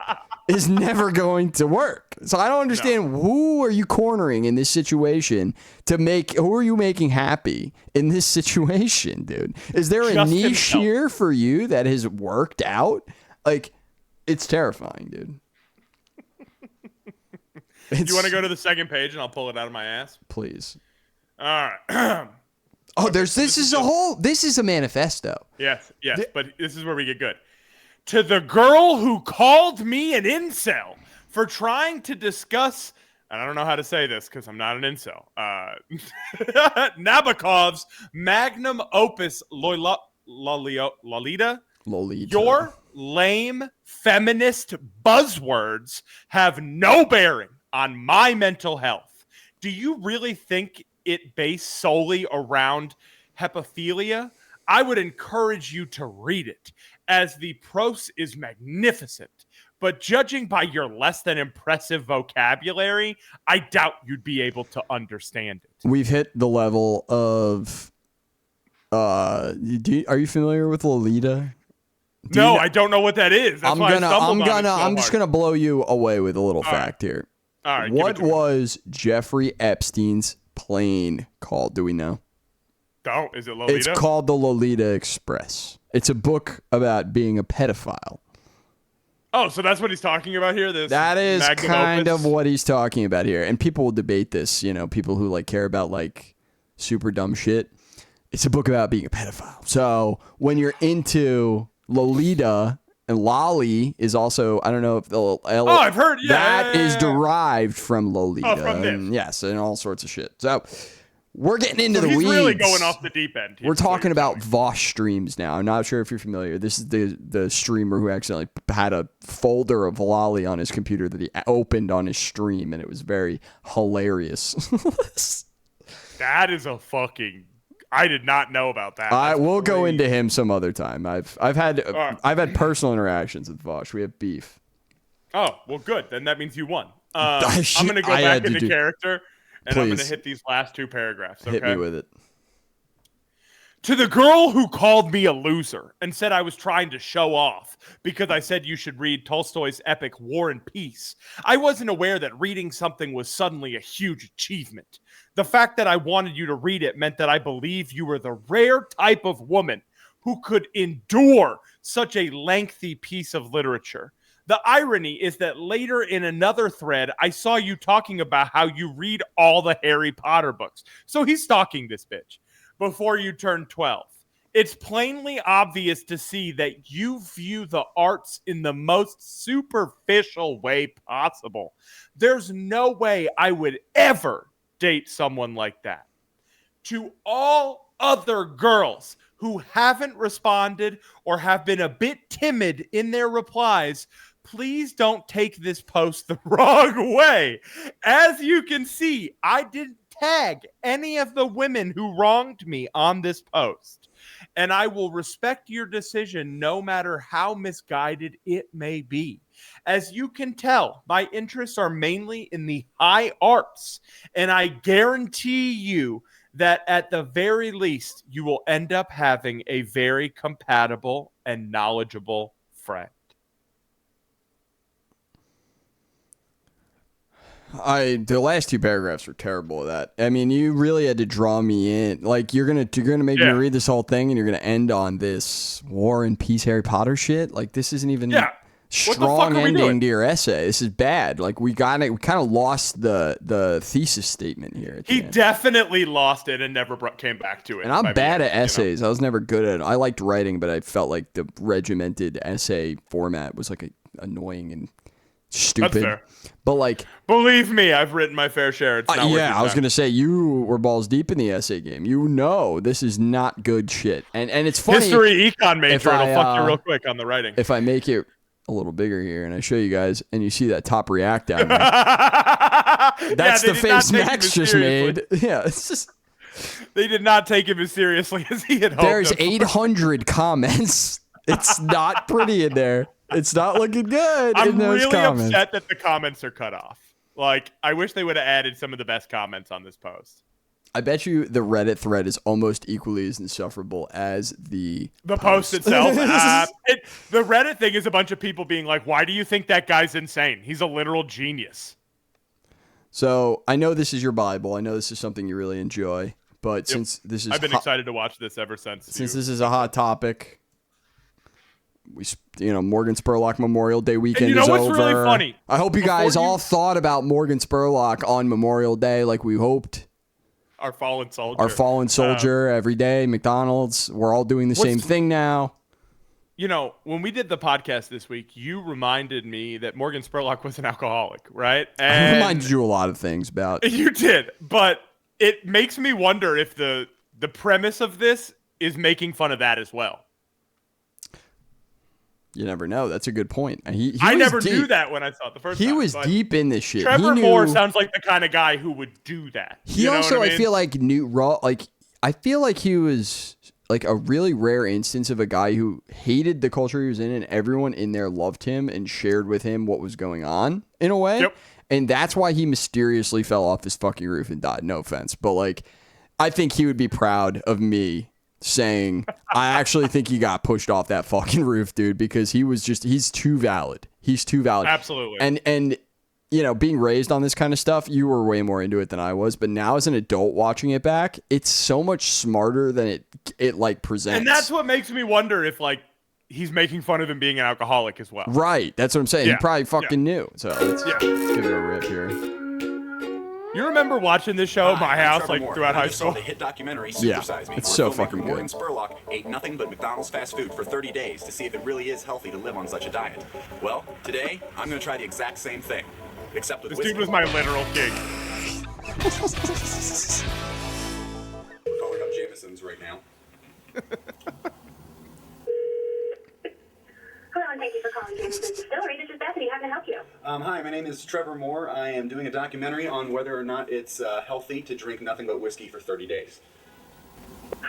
is never going to work. So I don't understand who are you cornering in this situation to make, who are you making happy in this situation, dude? Is there a niche here for you that has worked out? Like, it's terrifying, dude. You want to go to the second page and I'll pull it out of my ass? Please. All right. This is a manifesto. Yes, but this is where we get good. To the girl who called me an incel for trying to discuss, and I don't know how to say this because I'm not an incel, Nabokov's magnum opus Lolita. Your lame feminist buzzwords have no bearing on my mental health. Do you really think it based solely around hepaphilia? I would encourage you to read it, as the prose is magnificent. But judging by your less than impressive vocabulary, I doubt you'd be able to understand it. We've hit the level of. Are you familiar with Lolita? No, I don't know what that is. That's I'm just gonna blow you away with a little fact here. All right. What was Jeffrey Epstein's plane called? Do we know? Don't. Is it Lolita? It's called the Lolita Express. It's a book about being a pedophile. Oh, so that's what he's talking about here? That is kind of what he's talking about here. And people will debate this, you know, people who like care about like super dumb shit. It's a book about being a pedophile. So when you're into Lolita, and Lolly is also, I don't know if the I've heard, that is derived from Lolita. From this. And yes, and all sorts of shit. So we're getting into the weeds. He's really going off the deep end. We're talking about Vosh streams now. I'm not sure if you're familiar. This is the streamer who accidentally had a folder of Lolly on his computer that he opened on his stream, and it was very hilarious. That is a fucking. I did not know about that. I will go into him some other time. I've had personal interactions with Vosh. We have beef. Oh well, good. Then that means you won. I'm gonna go back into character. And I'm going to hit these last two paragraphs. Okay? Hit me with it. To the girl who called me a loser and said I was trying to show off because I said you should read Tolstoy's epic War and Peace, I wasn't aware that reading something was suddenly a huge achievement. The fact that I wanted you to read it meant that I believed you were the rare type of woman who could endure such a lengthy piece of literature. The irony is that later in another thread, I saw you talking about how you read all the Harry Potter books. So he's stalking this bitch. before you turn 12. It's plainly obvious to see that you view the arts in the most superficial way possible. There's no way I would ever date someone like that. To all other girls who haven't responded or have been a bit timid in their replies, please don't take this post the wrong way. As you can see, I didn't tag any of the women who wronged me on this post. And I will respect your decision no matter how misguided it may be. As you can tell, my interests are mainly in the high arts, and I guarantee you that at the very least, you will end up having a very compatible and knowledgeable friend. The last two paragraphs were terrible of that. I mean, you really had to draw me in. Like, you're gonna make me read this whole thing, and you're gonna end on this War and Peace Harry Potter shit. Like, this isn't even strong ending to your essay. This is bad. Like, we kind of lost the thesis statement here. He definitely lost it and never came back to it. And I'm bad at essays. You know? I was never good at it. I liked writing, but I felt like the regimented essay format was like annoying and stupid. That's fair. But like, believe me, I've written my fair share. It's not I was gonna say, you were balls deep in the essay game. You know this is not good shit. And it's funny. History econ major, it'll fuck you real quick on the writing. If I make it a little bigger here and I show you guys, and you see that top react down there, that's the face Max just made. Yeah, it's just. They did not take him as seriously as he had hoped. There's 800 comments. It's not pretty in there. It's not looking good. I'm really upset that the comments are cut off. Like, I wish they would have added some of the best comments on this post. I bet you the Reddit thread is almost equally as insufferable as the post itself. The Reddit thing is a bunch of people being like, why do you think that guy's insane? He's a literal genius. So I know this is your Bible. I know this is something you really enjoy. But since this is... I've been excited to watch this ever since. Since this is a hot topic... Morgan Spurlock Memorial Day weekend is over. What's really funny? I hope you guys all thought about Morgan Spurlock on Memorial Day like we hoped. Our fallen soldier. Our fallen soldier every day. McDonald's. We're all doing the same thing now. When we did the podcast this week, you reminded me that Morgan Spurlock was an alcoholic, right? I reminded you a lot of things about. You did, but it makes me wonder if the premise of this is making fun of that as well. You never know. That's a good point. I never knew that when I saw it the first time. He was deep in this shit. Trevor Moore sounds like the kind of guy who would do that. He also, I feel like, I feel like he was like a really rare instance of a guy who hated the culture he was in, and everyone in there loved him and shared with him what was going on in a way. Yep. And that's why he mysteriously fell off his fucking roof and died. No offense. But like, I think he would be proud of me saying, I actually think he got pushed off that fucking roof, dude, because he's too valid. He's too valid. Absolutely. And being raised on this kind of stuff, you were way more into it than I was. But now as an adult watching it back, it's so much smarter than it like presents. And that's what makes me wonder if like he's making fun of him being an alcoholic as well. Right. That's what I'm saying. Yeah. He probably fucking knew. So let's give it a rip here. You remember watching this show at my house like throughout high school? The hit documentary Yeah, Super Size Me, it's so fucking good. Morgan Spurlock ate nothing but McDonald's fast food for 30 days to see if it really is healthy to live on such a diet. Well, today I'm going to try the exact same thing, except with this dude was my literal king. We're calling up Jameson's right now. Hello, and thank you for calling Jameson's Distillery. This is Bethany. How can I help you? Hi, my name is Trevor Moore. I am doing a documentary on whether or not it's healthy to drink nothing but whiskey for 30 days.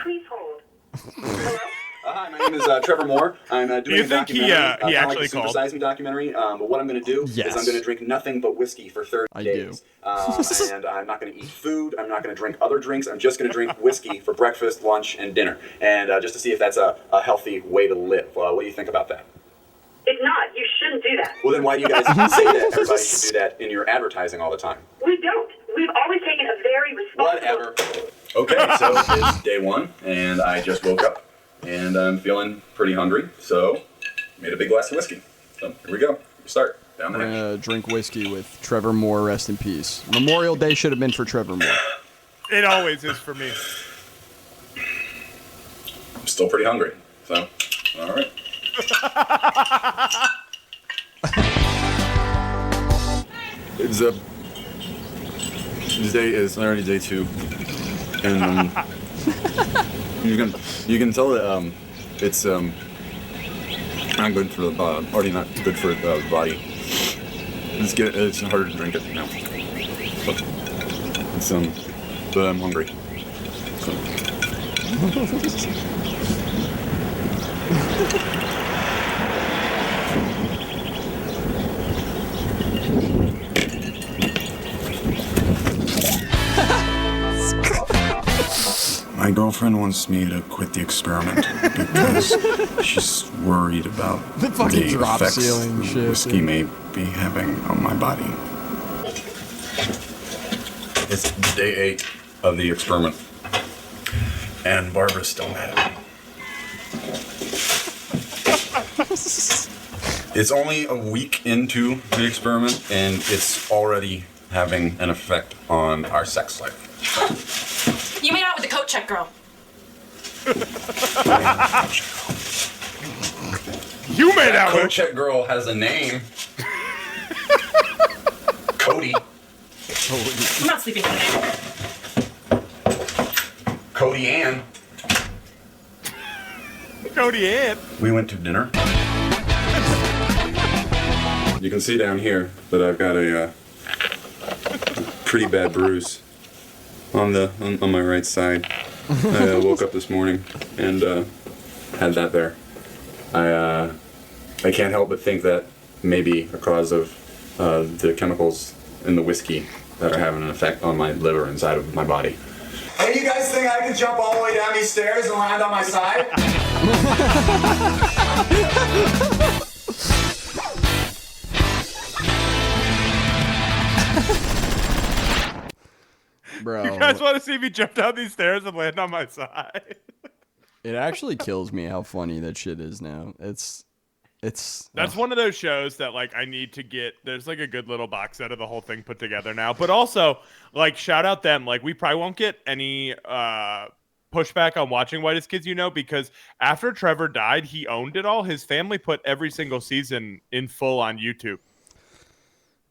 Please hold. Hello? Hi, my name is Trevor Moore. I'm doing a documentary. He actually like Super called? Size Me documentary. But what I'm going to do is I'm going to drink nothing but whiskey for 30 days. And I'm not going to eat food. I'm not going to drink other drinks. I'm just going to drink whiskey for breakfast, lunch, and dinner. And just to see if that's a healthy way to live. What do you think about that? It's not. You shouldn't do that. Well, then why do you guys say that everybody should do that in your advertising all the time? We don't. We've always taken a very responsible... Whatever. Okay, so it's day one, and I just woke up, and I'm feeling pretty hungry, so made a big glass of whiskey. So here we go. Start down the hatch. We're gonna drink whiskey with Trevor Moore, rest in peace. Memorial Day should have been for Trevor Moore. It always is for me. still pretty hungry. So, all right. It's already day 2, and you can tell that it's not good for the already not good for the body. It's harder to drink it now. But I'm hungry. So. My girlfriend wants me to quit the experiment because she's worried about the fucking drop effects ceiling shit. Whiskey may be having on my body. It's day 8 of the experiment, and Barbara's still mad at me. It's only a week into the experiment, and it's already having an effect on our sex life. You made out with the coat check girl. You made out with coat check girl has a name. Cody. I'm not sleeping tonight. Cody Ann. Cody Ann. We went to dinner. You can see down here that I've got a pretty bad bruise on my right side. I woke up this morning and had that there. I can't help but think that maybe because of the chemicals in the whiskey that are having an effect on my liver inside of my body. Hey, you guys think I can jump all the way down these stairs and land on my side? Bro. You guys want to see me jump down these stairs and land on my side? It actually kills me how funny that shit is now. It's That's one of those shows that like I need to get. There's like a good little box set of the whole thing put together now. But also, like, shout out them. Like, we probably won't get any pushback on watching White as Kids, because after Trevor died, he owned it all. His family put every single season in full on YouTube.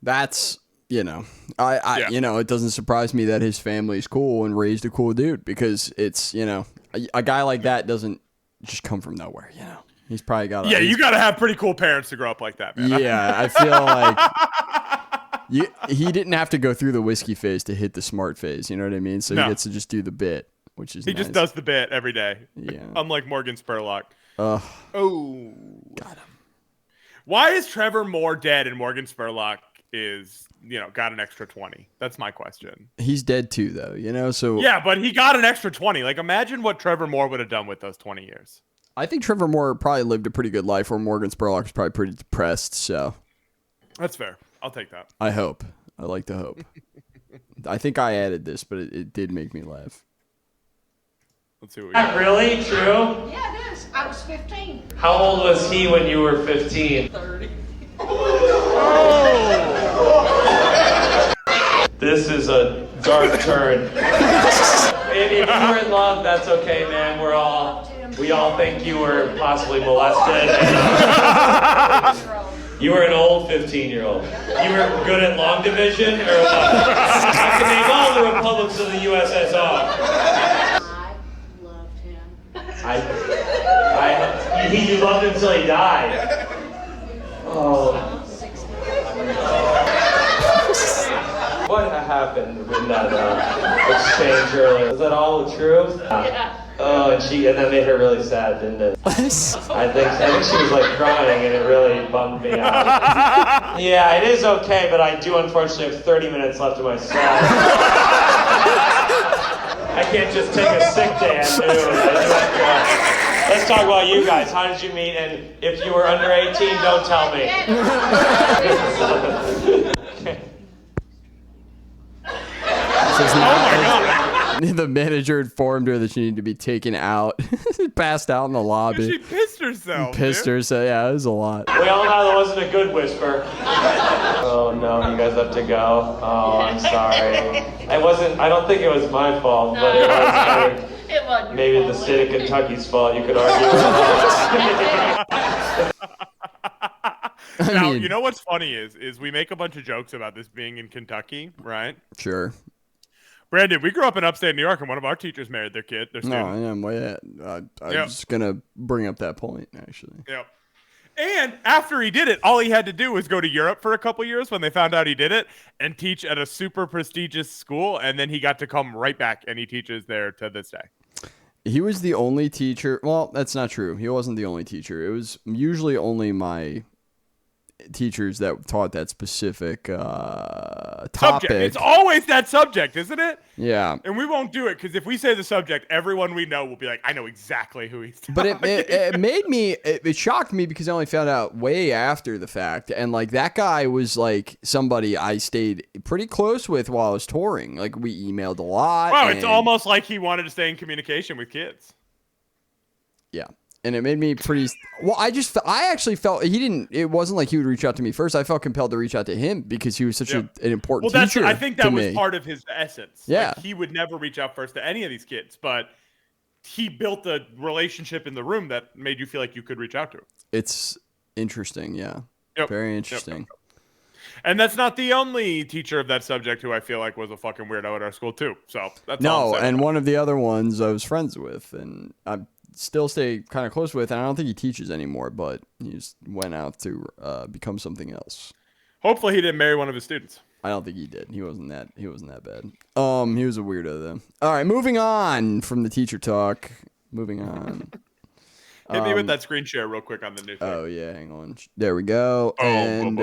That's it doesn't surprise me that his family's cool and raised a cool dude, because it's a guy like that doesn't just come from nowhere. He's probably got you got to have pretty cool parents to grow up like that, man. Yeah, I feel like he didn't have to go through the whiskey phase to hit the smart phase. You know what I mean? So he gets to just do the bit, which is he just does the bit every day. Yeah, unlike Morgan Spurlock. Oh, got him. Why is Trevor Moore dead and Morgan Spurlock is got an extra 20? That's my question. He's dead too, though. So yeah, but he got an extra 20. Like, imagine what Trevor Moore would have done with those 20 years. I think Trevor Moore probably lived a pretty good life, where Morgan Spurlock was probably pretty depressed. So that's fair. I'll take that. I hope. I like to hope. I think I added this, but it did make me laugh. Let's see what we got. Really? True? Yeah, it is. I was 15. How old was he when you were 15? 30. This is a dark turn. If you were in love, that's okay, man. We all think you were possibly molested. You were an old 15-year-old. You were good at long division, or what? I can name all the republics of the USSR. I loved him. You loved him until he died. Oh. What happened in that exchange earlier? Was that all true? Yeah. Oh, and that made her really sad, didn't it? I think she was like crying, and it really bummed me out. Yeah, it is okay, but I do unfortunately have 30 minutes left of my slot. I can't just take a sick day at noon. Let's talk about you guys. How did you meet? And if you were under 18, don't tell me. Oh my God. The manager informed her that she needed to be taken out. Passed out in the lobby. She pissed herself. Pissed herself. Yeah, it was a lot. We all know that wasn't a good whisper. Oh no, you guys have to go. Oh, I'm sorry. I don't think it was my fault, but it was Maybe the state of Kentucky's fault, you could argue. Now, you know what's funny is we make a bunch of jokes about this being in Kentucky, right? Sure. Brandon, we grew up in upstate New York, and one of our teachers married their kid. Their student. No, I was gonna bring up that point actually. Yep. And after he did it, all he had to do was go to Europe for a couple years when they found out he did it and teach at a super prestigious school. And then he got to come right back, and he teaches there to this day. He was the only teacher. Well, that's not true. He wasn't the only teacher. It was usually only my teachers that taught that specific topic. Subject. It's always that subject, isn't it? Yeah. And we won't do it because if we say the subject, everyone we know will be like, I know exactly who he's talking. But it made me, it shocked me because I only found out way after the fact. And like that guy was like somebody I stayed pretty close with while I was touring. Like we emailed a lot. Wow, it's almost like he wanted to stay in communication with kids. Yeah. And it made me pretty. Well, I actually felt it wasn't like he would reach out to me first. I felt compelled to reach out to him because he was such an important teacher. I think that was part of his essence. Yeah. Like, he would never reach out first to any of these kids, but he built a relationship in the room that made you feel like you could reach out to him. It's interesting. Yeah. Yep. Very interesting. Yep. And that's not the only teacher of that subject who I feel like was a fucking weirdo at our school, too. So that's all I'm saying. And one of the other ones I was friends with, and I still stay kind of close with, and I don't think he teaches anymore, but he just went out to become something else. Hopefully he didn't marry one of his students. I don't think he did. He wasn't that bad. He was a weirdo though. All right, moving on from the teacher talk. Moving on. Hit me with that screen share real quick on the new thing. Oh yeah, hang on. There we go.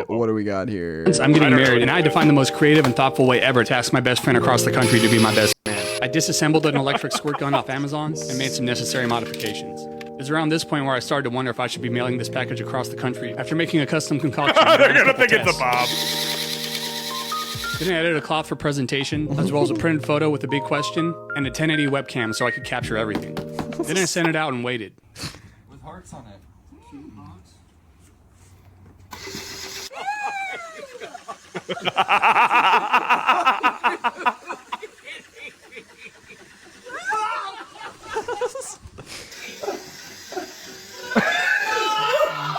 What do we got here? I'm getting married, and I had to find the most creative and thoughtful way ever to ask my best friend across the country to be my best man. I disassembled an electric squirt gun off Amazon and made some necessary modifications. It was around this point where I started to wonder if I should be mailing this package across the country. After making a custom concoction, they're gonna think it's a bomb. Then I added a cloth for presentation, as well as a printed photo with a big question and a 1080 webcam so I could capture everything. Then I sent it out and waited. With hearts on it. Cute box.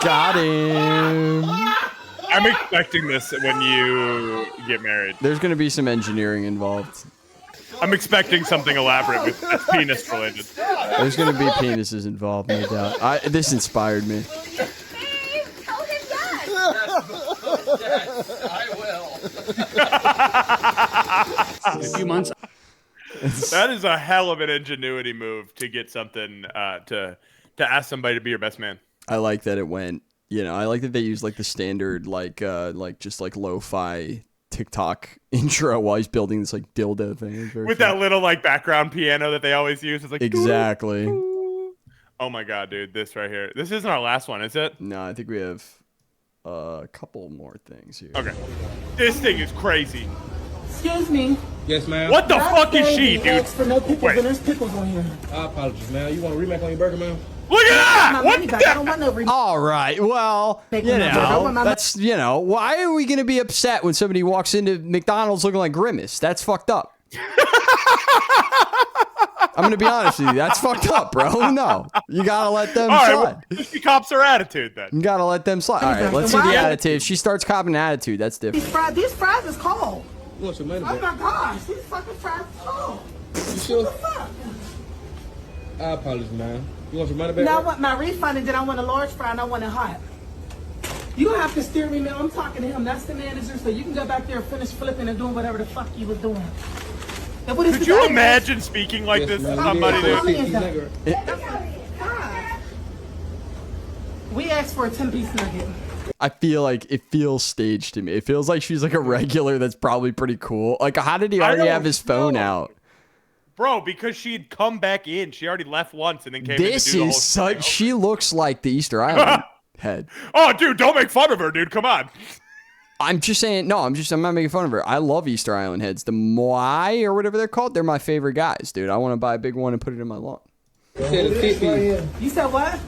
Got him. I'm expecting this when you get married. There's going to be some engineering involved. I'm expecting something elaborate with penis related. There's going to be penises involved, no doubt. This inspired me. I will. In a few months. That is a hell of an ingenuity move to get something to ask somebody to be your best man. I like that it went. I like that they used like the standard just lo-fi TikTok intro while he's building this like dildo thing. With that little like background piano that they always use. It's like exactly. Oh my god, dude, this right here. This isn't our last one, is it? No, I think we have a couple more things here. Okay. This thing is crazy. Excuse me. Yes, ma'am. What the fuck is she, dude? For no pickles, and there's pickles on here. I apologize, man. You want a remake on your burger, man? Look at that! What the? I don't want no remake. All right. Well, that's why are we gonna be upset when somebody walks into McDonald's looking like Grimace? That's fucked up. I'm gonna be honest with you. That's fucked up, bro. No, you gotta let them slide. Well, she cops her attitude then. You gotta let them slide. All right, let's see the attitude. If she starts copping attitude, that's different. These fries is cold. You want some money Oh back? my gosh, these fucking fries is cold. You sure? What the fuck? I apologize, man. You want some money back? Now I want my refund, and then I want a large fry, and I want it hot. You don't have to steer me, man. I'm talking to him. That's the manager, so you can go back there and finish flipping and doing whatever the fuck you was doing. And what is Could you imagine speaking like this to somebody? We asked for a 10-piece nugget. I feel like it feels staged to me. It feels like she's like a regular that's probably pretty cool. Like, how did he already have his phone out? Bro, because she'd come back in. She already left once and then came This in to do the whole is such. thing. She looks like the Easter Island head. Oh, dude, don't make fun of her, dude. Come on. I'm just saying. No, I'm not making fun of her. I love Easter Island heads. The Moai or whatever they're called. They're my favorite guys, dude. I want to buy a big one and put it in my lawn. You said what?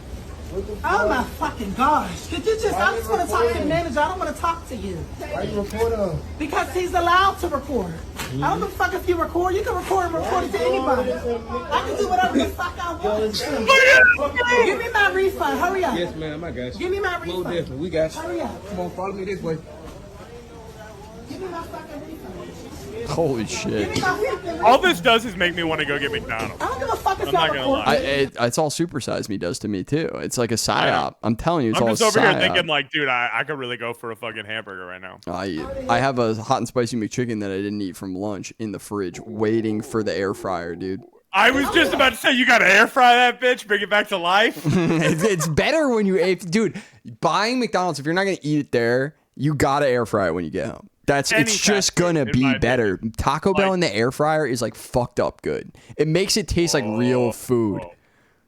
Oh my fucking gosh. Could you just, I just want to talk to the manager. I don't want to talk to you. Why you report him? Because he's allowed to report. I don't give a fuck if you record. You can record and report it to anybody. I can do whatever the fuck I want. Give me my refund. Hurry up. Yes, ma'am. I got you. Give me my refund. Well, definitely. We got you. Hurry up. Come on, follow me this way. Give me my fucking refund. Holy shit. All this does is make me want to go get McDonald's. I don't give a fuck if I'm not gonna lie. It's all Super Size Me does to me too. It's like a psyop. I'm telling you, it's I'm all just a over psyop. here thinking like, dude, I could really go for a fucking hamburger right now. I have a hot and spicy McChicken that I didn't eat from lunch in the fridge, waiting for the air fryer, dude. I was just about to say, you gotta air fry that bitch, bring it back to life. It's better when you, dude. Buying McDonald's, if you're not gonna eat it there, you gotta air fry it when you get home. It's just gonna be better. Taco Bell in the air fryer is like fucked up good. It makes it taste like real food.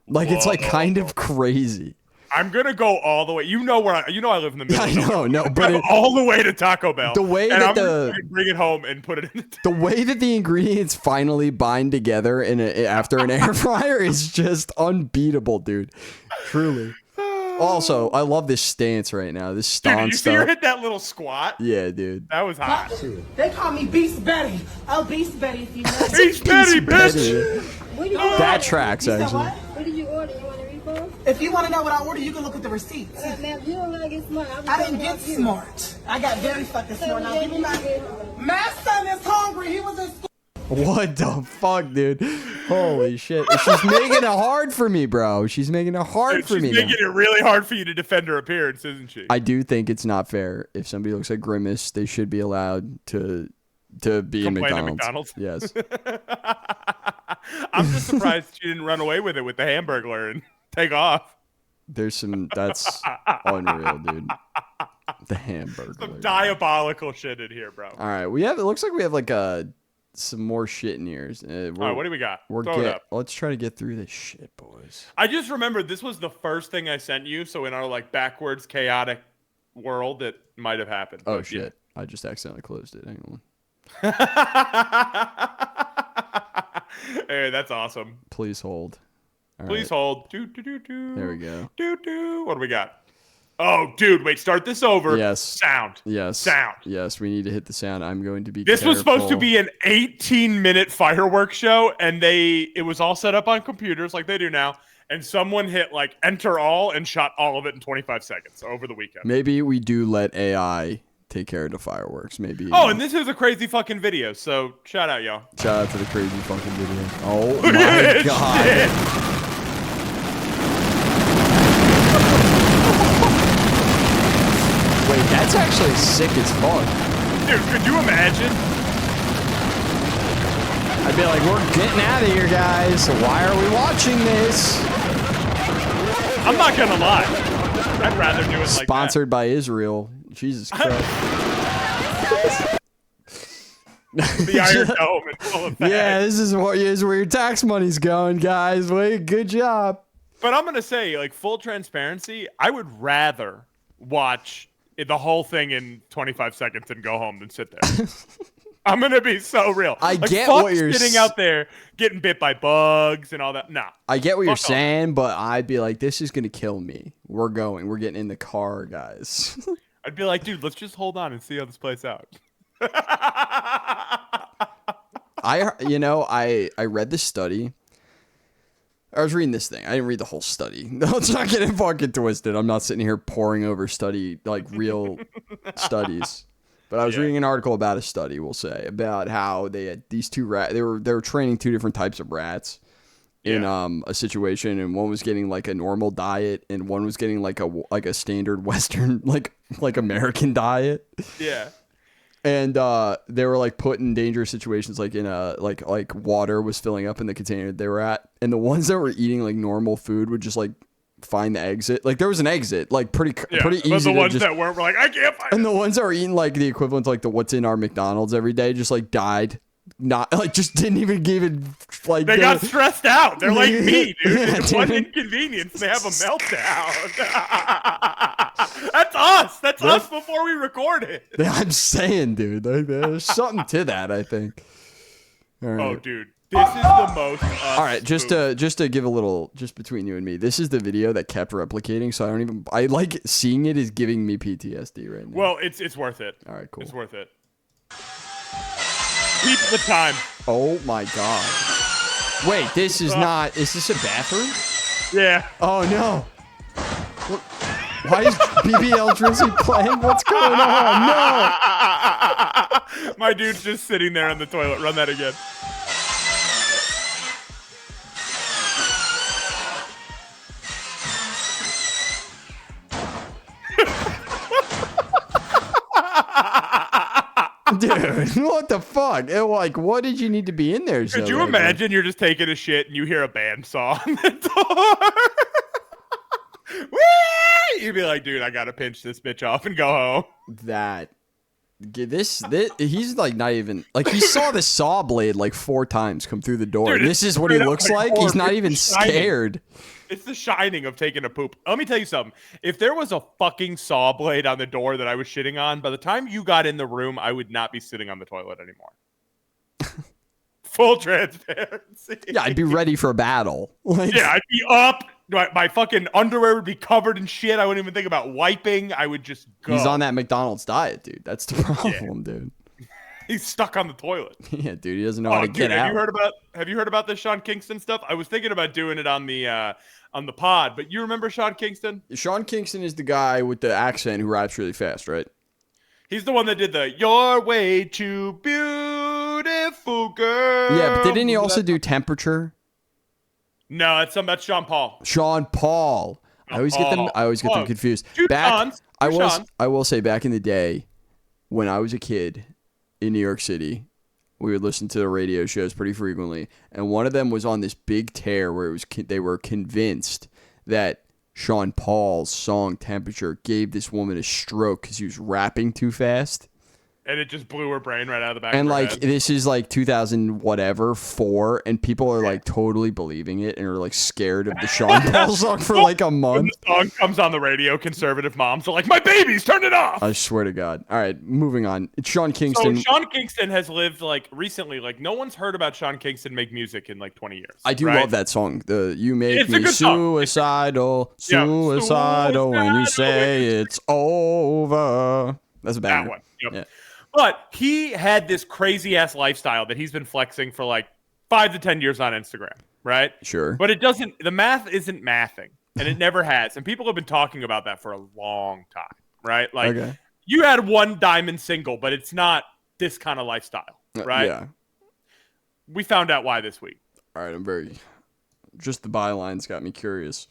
Like it's like kind of crazy. I'm gonna go all the way. You know I live in the middle. I know, no, but all the way to Taco Bell. The way and that I'm gonna bring it home and put it in the way that the ingredients finally bind together after an air fryer is just unbeatable, dude. Truly. Also, I love this stance right now. This stance. Dude, did you see her hit that little squat? Yeah, dude. That was hot. They call me Beast Betty. Oh, Beast Betty, if you know. Beast Betty, bitch. That tracks, actually. What did you order? You want a refund? If you want to know what I ordered, you can look at the receipts. Ma'am, you don't gotta get smart. I didn't get smart. I got very fucking smart. Now give me my son is hungry. He was in school. What the fuck, dude? Holy shit. She's making it hard for me, bro. She's making it hard for me. She's making it really hard for you to defend her appearance, isn't she? I do think it's not fair. If somebody looks like Grimace, they should be allowed to be in McDonald's. Yes. I'm just surprised she didn't run away with it with the Hamburglar and take off. That's unreal, dude. The Hamburglar. Some diabolical shit in here, bro. All right, it looks like we have like some more shit in here. All right, what do we got? It up. Let's try to get through this shit, boys. I just remembered this was the first thing I sent you, so in our like backwards chaotic world, it might have happened. Oh shit! Yeah. I just accidentally closed it. Hang on. Hey, that's awesome. Please hold. Please hold. There we go. What do we got? Oh, dude, wait, start this over. Yes. Sound. Yes. Sound. Yes, we need to hit the sound. I'm going to be This was supposed to be an 18-minute fireworks show, and it was all set up on computers like they do now, and someone hit, like, enter all and shot all of it in 25 seconds over the weekend. Maybe we do let AI take care of the fireworks. Maybe. Oh, and this is a crazy fucking video, so shout out, y'all. Shout out to the crazy fucking video. Oh, my God. Shit. Wait, that's actually sick as fuck. Dude, could you imagine? I'd be like, we're getting out of here, guys. Why are we watching this? I'm not gonna lie. I'd rather do it like that. Sponsored by Israel. Jesus Christ. The Iron Dome and full of yeah, this is where your tax money's going, guys. Wait, good job. But I'm gonna say, like, full transparency, I would rather watch the whole thing in 25 seconds and go home than sit there. I'm gonna be so real. I like, get fuck what you're sitting out there getting bit by bugs and all that. Nah. I get what you're saying, but I'd be like, this is gonna kill me. We're getting in the car, guys. I'd be like, dude, let's just hold on and see how this plays out. I read this study. I was reading this thing. I didn't read the whole study. Let's not get it fucking twisted. I'm not sitting here poring over real studies. But I was reading an article about a study, we'll say, about how they had these two rats. They were training two different types of rats in a situation, and one was getting like a normal diet, and one was getting like a standard Western like American diet. Yeah. And they were like put in dangerous situations, like in a like water was filling up in the container they were at, and the ones that were eating like normal food would just like find the exit. Like there was an exit, like pretty easy. But the ones that weren't were like, I can't find it. And the ones that were eating like the equivalent to like the what's in our McDonald's every day just like died. Not like just didn't even give it like they got stressed out. They're like me, dude. Yeah, It's one inconvenience. They have a meltdown. That's us. That's us before we record it. I'm saying, dude, there's something to that, I think. All right. Oh, dude. This is the most all right, just to give a little, just between you and me, this is the video that kept replicating, so I like seeing it is giving me PTSD right now. Well, it's worth it. All right, cool. It's worth it. peep the time. Oh my god. Wait, this is not. Is this a bathroom? Yeah. Oh no. Why is BBL Drizzy playing? What's going on? No. My dude's just sitting there on the toilet. Run that again. Dude, what the fuck? Like, what did you need to be in there? Could you imagine you're just taking a shit and you hear a band song on the door? You'd be like, dude, I gotta pinch this bitch off and go home. This he's like not even like he saw the saw blade like 4 times come through the door. Dude, this is what he looks like. He's not even scared. It's the shining of taking a poop. Let me tell you something. If there was a fucking saw blade on the door that I was shitting on, by the time you got in the room, I would not be sitting on the toilet anymore. Full transparency. Yeah, I'd be ready for a battle. Like, yeah, I'd be up. My fucking underwear would be covered in shit. I wouldn't even think about wiping. I would just go. He's on that McDonald's diet, dude. That's the problem, dude. He's stuck on the toilet. Yeah, dude. He doesn't know how to get out. Have you heard about this Sean Kingston stuff? I was thinking about doing it on the pod, but you remember Sean Kingston? Sean Kingston is the guy with the accent who raps really fast, right? He's the one that did the "You're way too beautiful, girl." Yeah, but didn't he also do Temperature? No, that's Sean Paul. Sean Paul. I always get them confused. I will say back in the day when I was a kid in New York City, we would listen to the radio shows pretty frequently, and one of them was on this big tear where they were convinced that Sean Paul's song Temperature gave this woman a stroke because he was rapping too fast. And it just blew her brain right out of the back and of her like head. This is like 4, and people are like totally believing it and are like scared of the Sean Paul song for like a month. When the song comes on the radio, conservative moms are like, "My babies, turn it off!" I swear to God. All right, moving on. It's Sean Kingston. So Sean Kingston has lived like recently, like no one's heard about Sean Kingston make music in like 20 years. I do love that song. You make It's a me good song. suicidal when you say it's over. That's a banger. That one. Yep. Yeah. But he had this crazy ass lifestyle that he's been flexing for like 5 to 10 years on Instagram, right? Sure. But the math isn't mathing, and it never has. And people have been talking about that for a long time, right? Like, you had one diamond single, but it's not this kind of lifestyle, right? Yeah. We found out why this week. All right, just the bylines got me curious.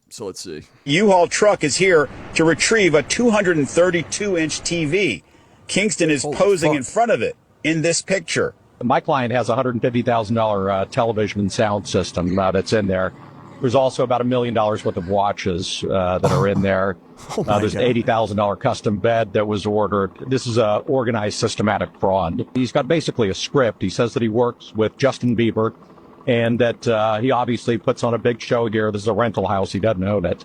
So let's see. U-Haul truck is here to retrieve a 232-inch TV. Kingston is posing in front of it in this picture. My client has a $150,000 television and sound system that's in there. There's also about $1 million worth of watches that are in there. There's an $80,000 custom bed that was ordered. This is a organized, systematic fraud. He's got basically a script. He says that he works with Justin Bieber and that he obviously puts on a big show here. This is a rental house. He doesn't own it.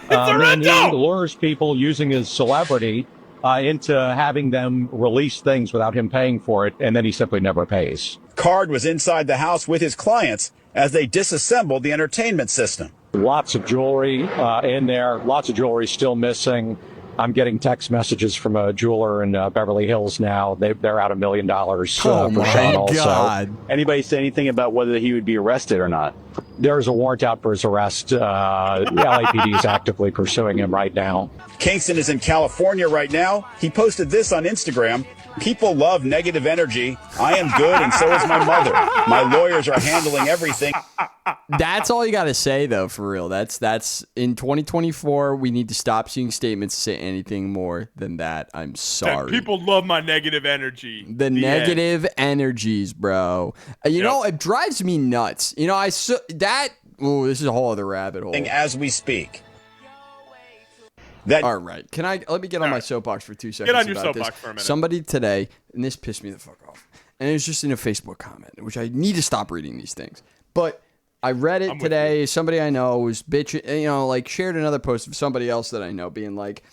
And he lures people using his celebrity into having them release things without him paying for it, and then he simply never pays. Card was inside the house with his clients as they disassembled the entertainment system. Lots of jewelry in there, lots of jewelry still missing. I'm getting text messages from a jeweler in Beverly Hills now. They're out $1 million for Sean also. God. Anybody say anything about whether he would be arrested or not? There's a warrant out for his arrest. The LAPD is actively pursuing him right now. Kingston is in California right now. He posted this on Instagram. People love negative energy. I am good, and so is my mother. My lawyers are handling everything. That's all you got to say, though, for real. That's in 2024, we need to stop seeing statements say anything more than that. I'm sorry. People love my negative energy. The negative energies, bro. You know, it drives me nuts. You know, this is a whole other rabbit hole. As we speak. All right. Let me get on my soapbox for 2 seconds. Get on your about soapbox this. for a minute. Somebody today, and this pissed me the fuck off, and it was just in a Facebook comment, which I need to stop reading these things. But I read it today. Somebody I know was bitching, like shared another post of somebody else that I know being like,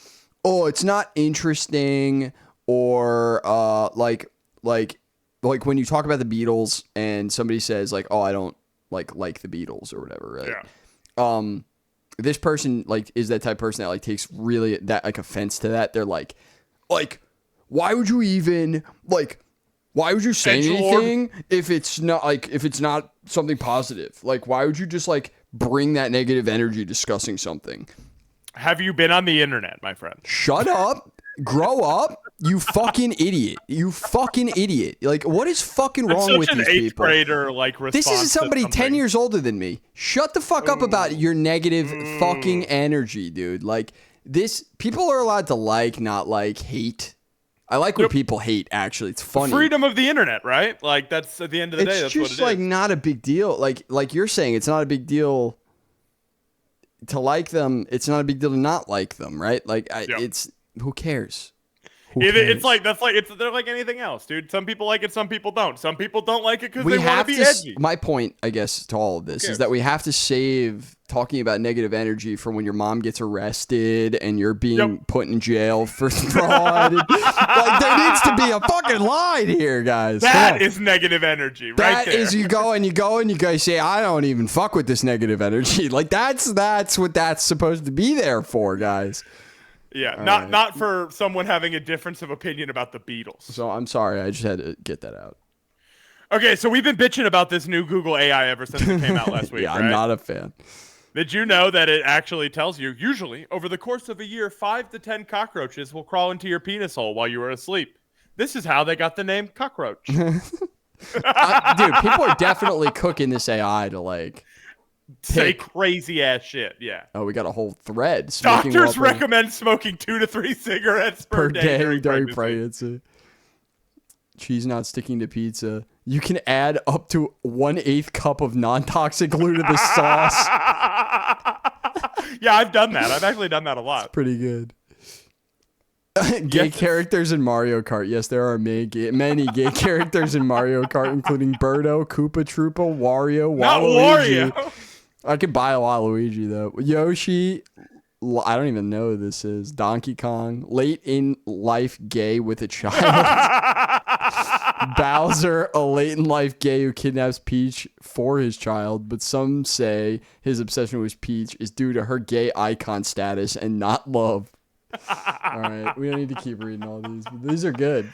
oh, it's not interesting, or like when you talk about the Beatles and somebody says like, oh, I don't like the Beatles or whatever, right? Yeah. This person is that type of person that takes really that offense to that. They're like, why would you even Why would you say anything if it's not something positive? Like, why would you just like bring that negative energy discussing something? Have you been on the internet, my friend? Shut up. Grow up, you fucking idiot. You fucking idiot. Like, what is fucking wrong with these people? Grader, like, this is somebody 10 years older than me. Shut the fuck up about your negative fucking energy, dude. Like, this, people are allowed to like, not like, hate. I like when people hate, actually. It's funny. Freedom of the internet, right? Like, that's, at the end of the day, that's what it is. It's just, like, not a big deal. Like you're saying, it's not a big deal to like them. It's not a big deal to not like them, right? Like, it's... Who cares? It's like they're like anything else, dude. Some people like it, some people don't. Some people don't like it because they want to be edgy. My point, I guess, to all of this is that we have to save talking about negative energy for when your mom gets arrested and you're being put in jail for fraud. Like, there needs to be a fucking line here, guys. That is negative energy, right there. That is you go and you guys say, I don't even fuck with this negative energy. Like, that's what that's supposed to be there for, guys. Yeah, not for someone having a difference of opinion about the Beatles. So I'm sorry, I just had to get that out. Okay, so we've been bitching about this new Google AI ever since it came out last week, yeah, right? I'm not a fan. Did you know that it actually tells you, usually, over the course of a year, 5 to 10 cockroaches will crawl into your penis hole while you were asleep? This is how they got the name cockroach. Dude, people are definitely cooking this AI to, like... say crazy ass shit. Yeah. Oh, we got a whole thread. Doctors recommend smoking 2 to 3 cigarettes per day during pregnancy. Cheese not sticking to pizza. You can add up to 1/8 cup of non-toxic glue to the sauce. Yeah, I've done that. I've actually done that a lot. It's pretty good. Gay characters in Mario Kart. Yes, there are many gay characters in Mario Kart, including Birdo, Koopa Troopa, Wario, Not Waluigi. Wario. I could buy a Waluigi though. Yoshi, I don't even know who this is. Donkey Kong, late in life gay with a child. Bowser, a late in life gay who kidnaps Peach for his child, but some say his obsession with Peach is due to her gay icon status and not love. All right, we don't need to keep reading all these, but these are good.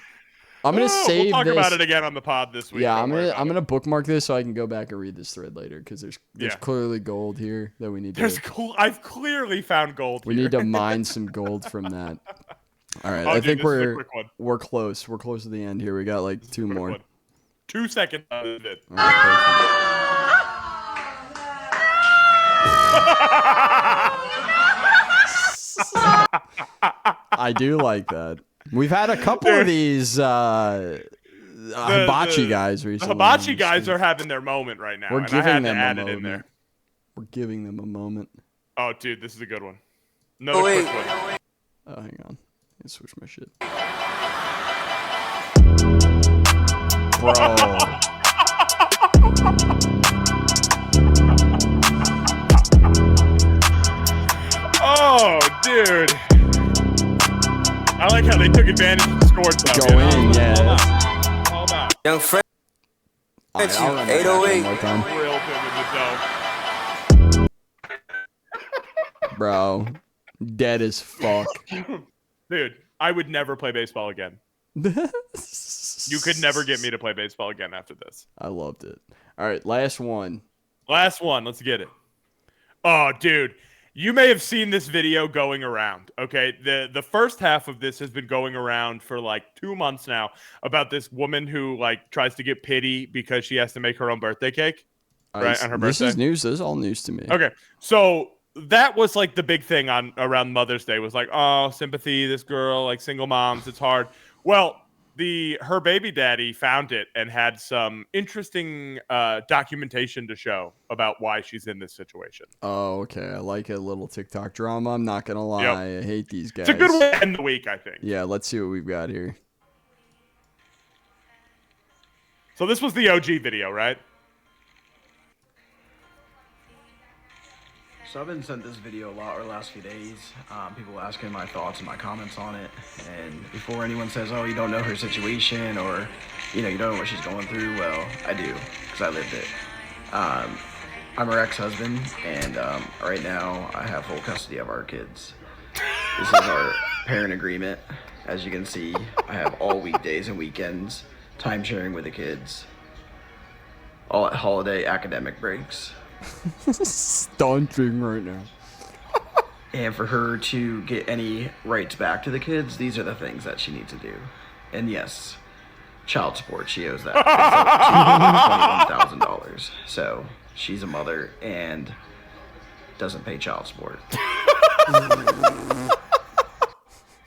I'm gonna save. We'll talk this. about it again on the pod this week. Yeah, I'm gonna bookmark this so I can go back and read this thread later because there's clearly gold here that we need. I've clearly found gold. We need to mine some gold from that. All right, I think we're close. We're close to the end here. We got like 2 more. One. 2 seconds. Of it. All right, I do like that. We've had a couple of these hibachi guys recently. The hibachi guys are having their moment right now. We're giving them a moment. In there. We're giving them a moment. Oh, dude, this is a good one. Another quick one. Oh, hang on. Let me switch my shit. Bro. Oh, dude. I like how they took advantage of the scores. Go in, yeah. Hold on. Young friend. Right, 808. One more time. Bro, dead as fuck. Dude, I would never play baseball again. You could never get me to play baseball again after this. I loved it. All right, last one. Last one. Let's get it. Oh, dude. You may have seen this video going around, okay? The first half of this has been going around for like 2 months now about this woman who like tries to get pity because she has to make her own birthday cake, right, on her birthday. This is news. This is all news to me. Okay, so that was like the big thing on around Mother's Day was like, oh, sympathy, this girl, like single moms, it's hard. Well, her baby daddy found it and had some interesting documentation to show about why she's in this situation. Oh, okay. I like a little TikTok drama. I'm not gonna lie. Yep. I hate these guys. It's a good way to end the week, I think. Yeah, let's see what we've got here. So this was the OG video, right? So I've been sent this video a lot over the last few days. People asking my thoughts and my comments on it. And before anyone says, oh, you don't know her situation or, you don't know what she's going through, well, I do, because I lived it. I'm her ex-husband, and right now I have full custody of our kids. This is our parent agreement. As you can see, I have all weekdays and weekends time sharing with the kids, all at holiday academic breaks. Stunting right now. And for her to get any rights back to the kids, these are the things that she needs to do. And yes, child support, she owes that. It's up to $21,000. So she's a mother and doesn't pay child support.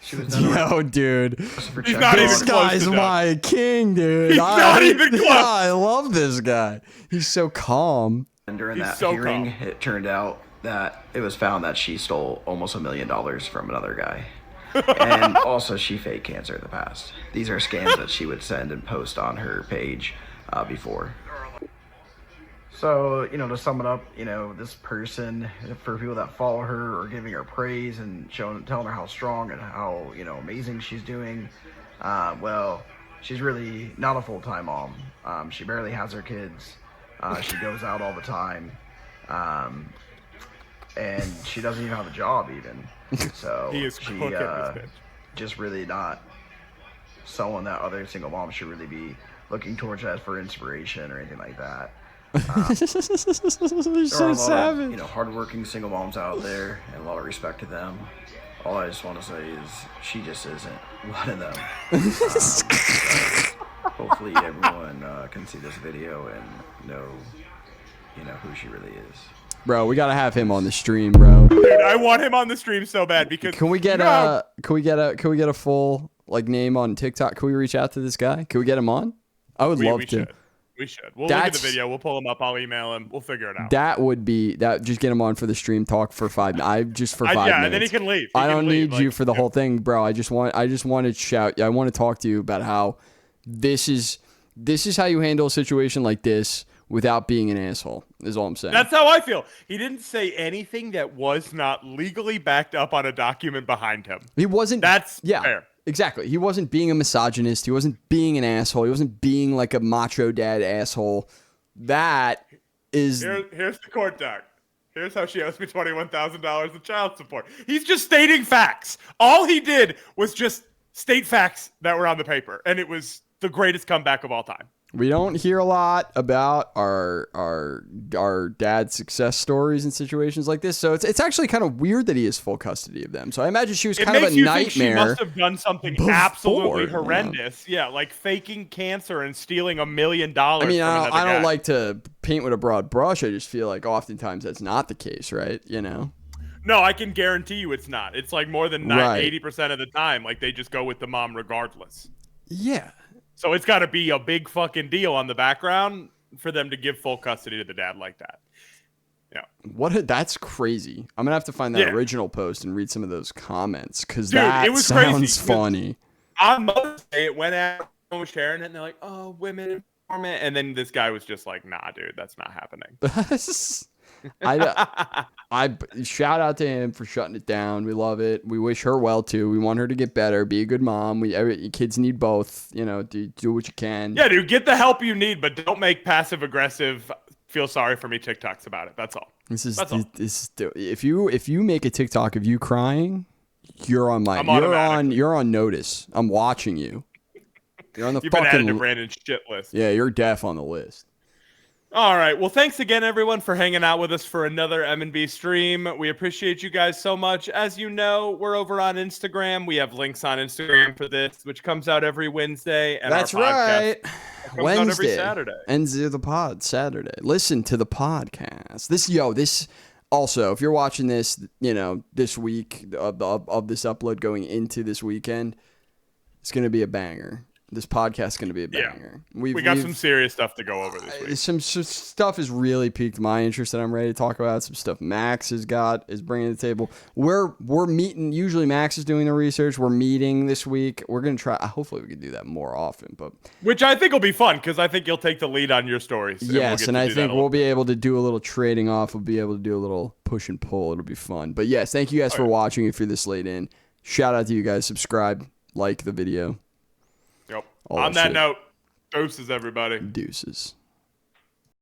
She was Yo, dude. He's not even this guy's close to my king, dude. He's not even close. Yeah, I love this guy. He's so calm. And during He's that so hearing, calm. it turned out that it was found that she stole almost $1 million from another guy. And also she faked cancer in the past. These are scams that she would send and post on her page before. So, to sum it up, this person, for people that follow her or giving her praise and telling her how strong and how, amazing she's doing, well, she's really not a full-time mom. She barely has her kids. She goes out all the time. And she doesn't even have a job even. So He is she cooking this bitch. just really not someone that other single moms should really be looking towards as for inspiration or anything like that. He's There are so a lot savage. of, hardworking single moms out there, and a lot of respect to them. All I just want to say is she just isn't one of them. Hopefully everyone can see this video and know, who she really is. Bro, we gotta have him on the stream, bro. Dude, I want him on the stream so bad because Can we get a full name on TikTok? Can we reach out to this guy? Can we get him on? I would love to. We should. We'll look at the video. We'll pull him up. I'll email him. We'll figure it out. That would be that. Just get him on for the stream talk for 5 minutes. For 5 minutes. Yeah, and then he can leave. I don't need you for the whole thing, bro. I just want to shout. I want to talk to you about how this is how you handle a situation like this without being an asshole. Is all I'm saying. That's how I feel. He didn't say anything that was not legally backed up on a document behind him. He wasn't. That's fair. Exactly. He wasn't being a misogynist. He wasn't being an asshole. He wasn't being like a macho dad asshole. That is. Here's the court doc. Here's how she owes me $21,000 of child support. He's just stating facts. All he did was just state facts that were on the paper, and it was the greatest comeback of all time. We don't hear a lot about our dad's success stories in situations like this, so it's actually kind of weird that he has full custody of them. So I imagine she was kind of a nightmare. Think she must have done something absolutely horrendous. Yeah, like faking cancer and stealing $1 million. I mean, I don't like to paint with a broad brush. I just feel like oftentimes that's not the case, right? No, I can guarantee you it's not. It's like more than 80% of the time, like they just go with the mom regardless. Yeah. So it's got to be a big fucking deal on the background for them to give full custody to the dad like that. Yeah. That's crazy. I'm going to have to find that original post and read some of those comments because it was sounds crazy, funny. On Mother's Day, it went out, everyone was sharing it, and they're like, oh, women empowerment. And then this guy was just like, nah, dude, that's not happening. I shout out to him for shutting it down. We love it. We wish her well too. We want her to get better, be a good mom. Kids need both. Do what you can. Yeah, dude, get the help you need, but don't make passive aggressive. Feel sorry for me TikToks about it. That's all. If you make a TikTok of you crying, you're on notice. I'm watching you. You're on the You've fucking. been added to Brandon's shit list. Yeah, you're def on the list. All right. Well, thanks again, everyone, for hanging out with us for another M&B stream. We appreciate you guys so much. As you know, we're over on Instagram. We have links on Instagram for this, which comes out every Wednesday. And that's our podcast right. comes out every Saturday. Ends of the pod Saturday. Listen to the podcast. This also, if you're watching this, this week of this upload going into this weekend, it's going to be a banger. This podcast is going to be a banger. Yeah. We got some serious stuff to go over this week. Some stuff has really piqued my interest that I'm ready to talk about. Some stuff Max is bringing to the table. We're meeting. Usually Max is doing the research. We're meeting this week. We're going to try. Hopefully we can do that more often. Which I think will be fun because I think you'll take the lead on your stories. Yes, and I think we'll be able to do a little trading off. We'll be able to do a little push and pull. It'll be fun. But yes, thank you guys for watching. If you're this late in, shout out to you guys. Subscribe, like the video. Yep. On that note, deuces, everybody. Deuces.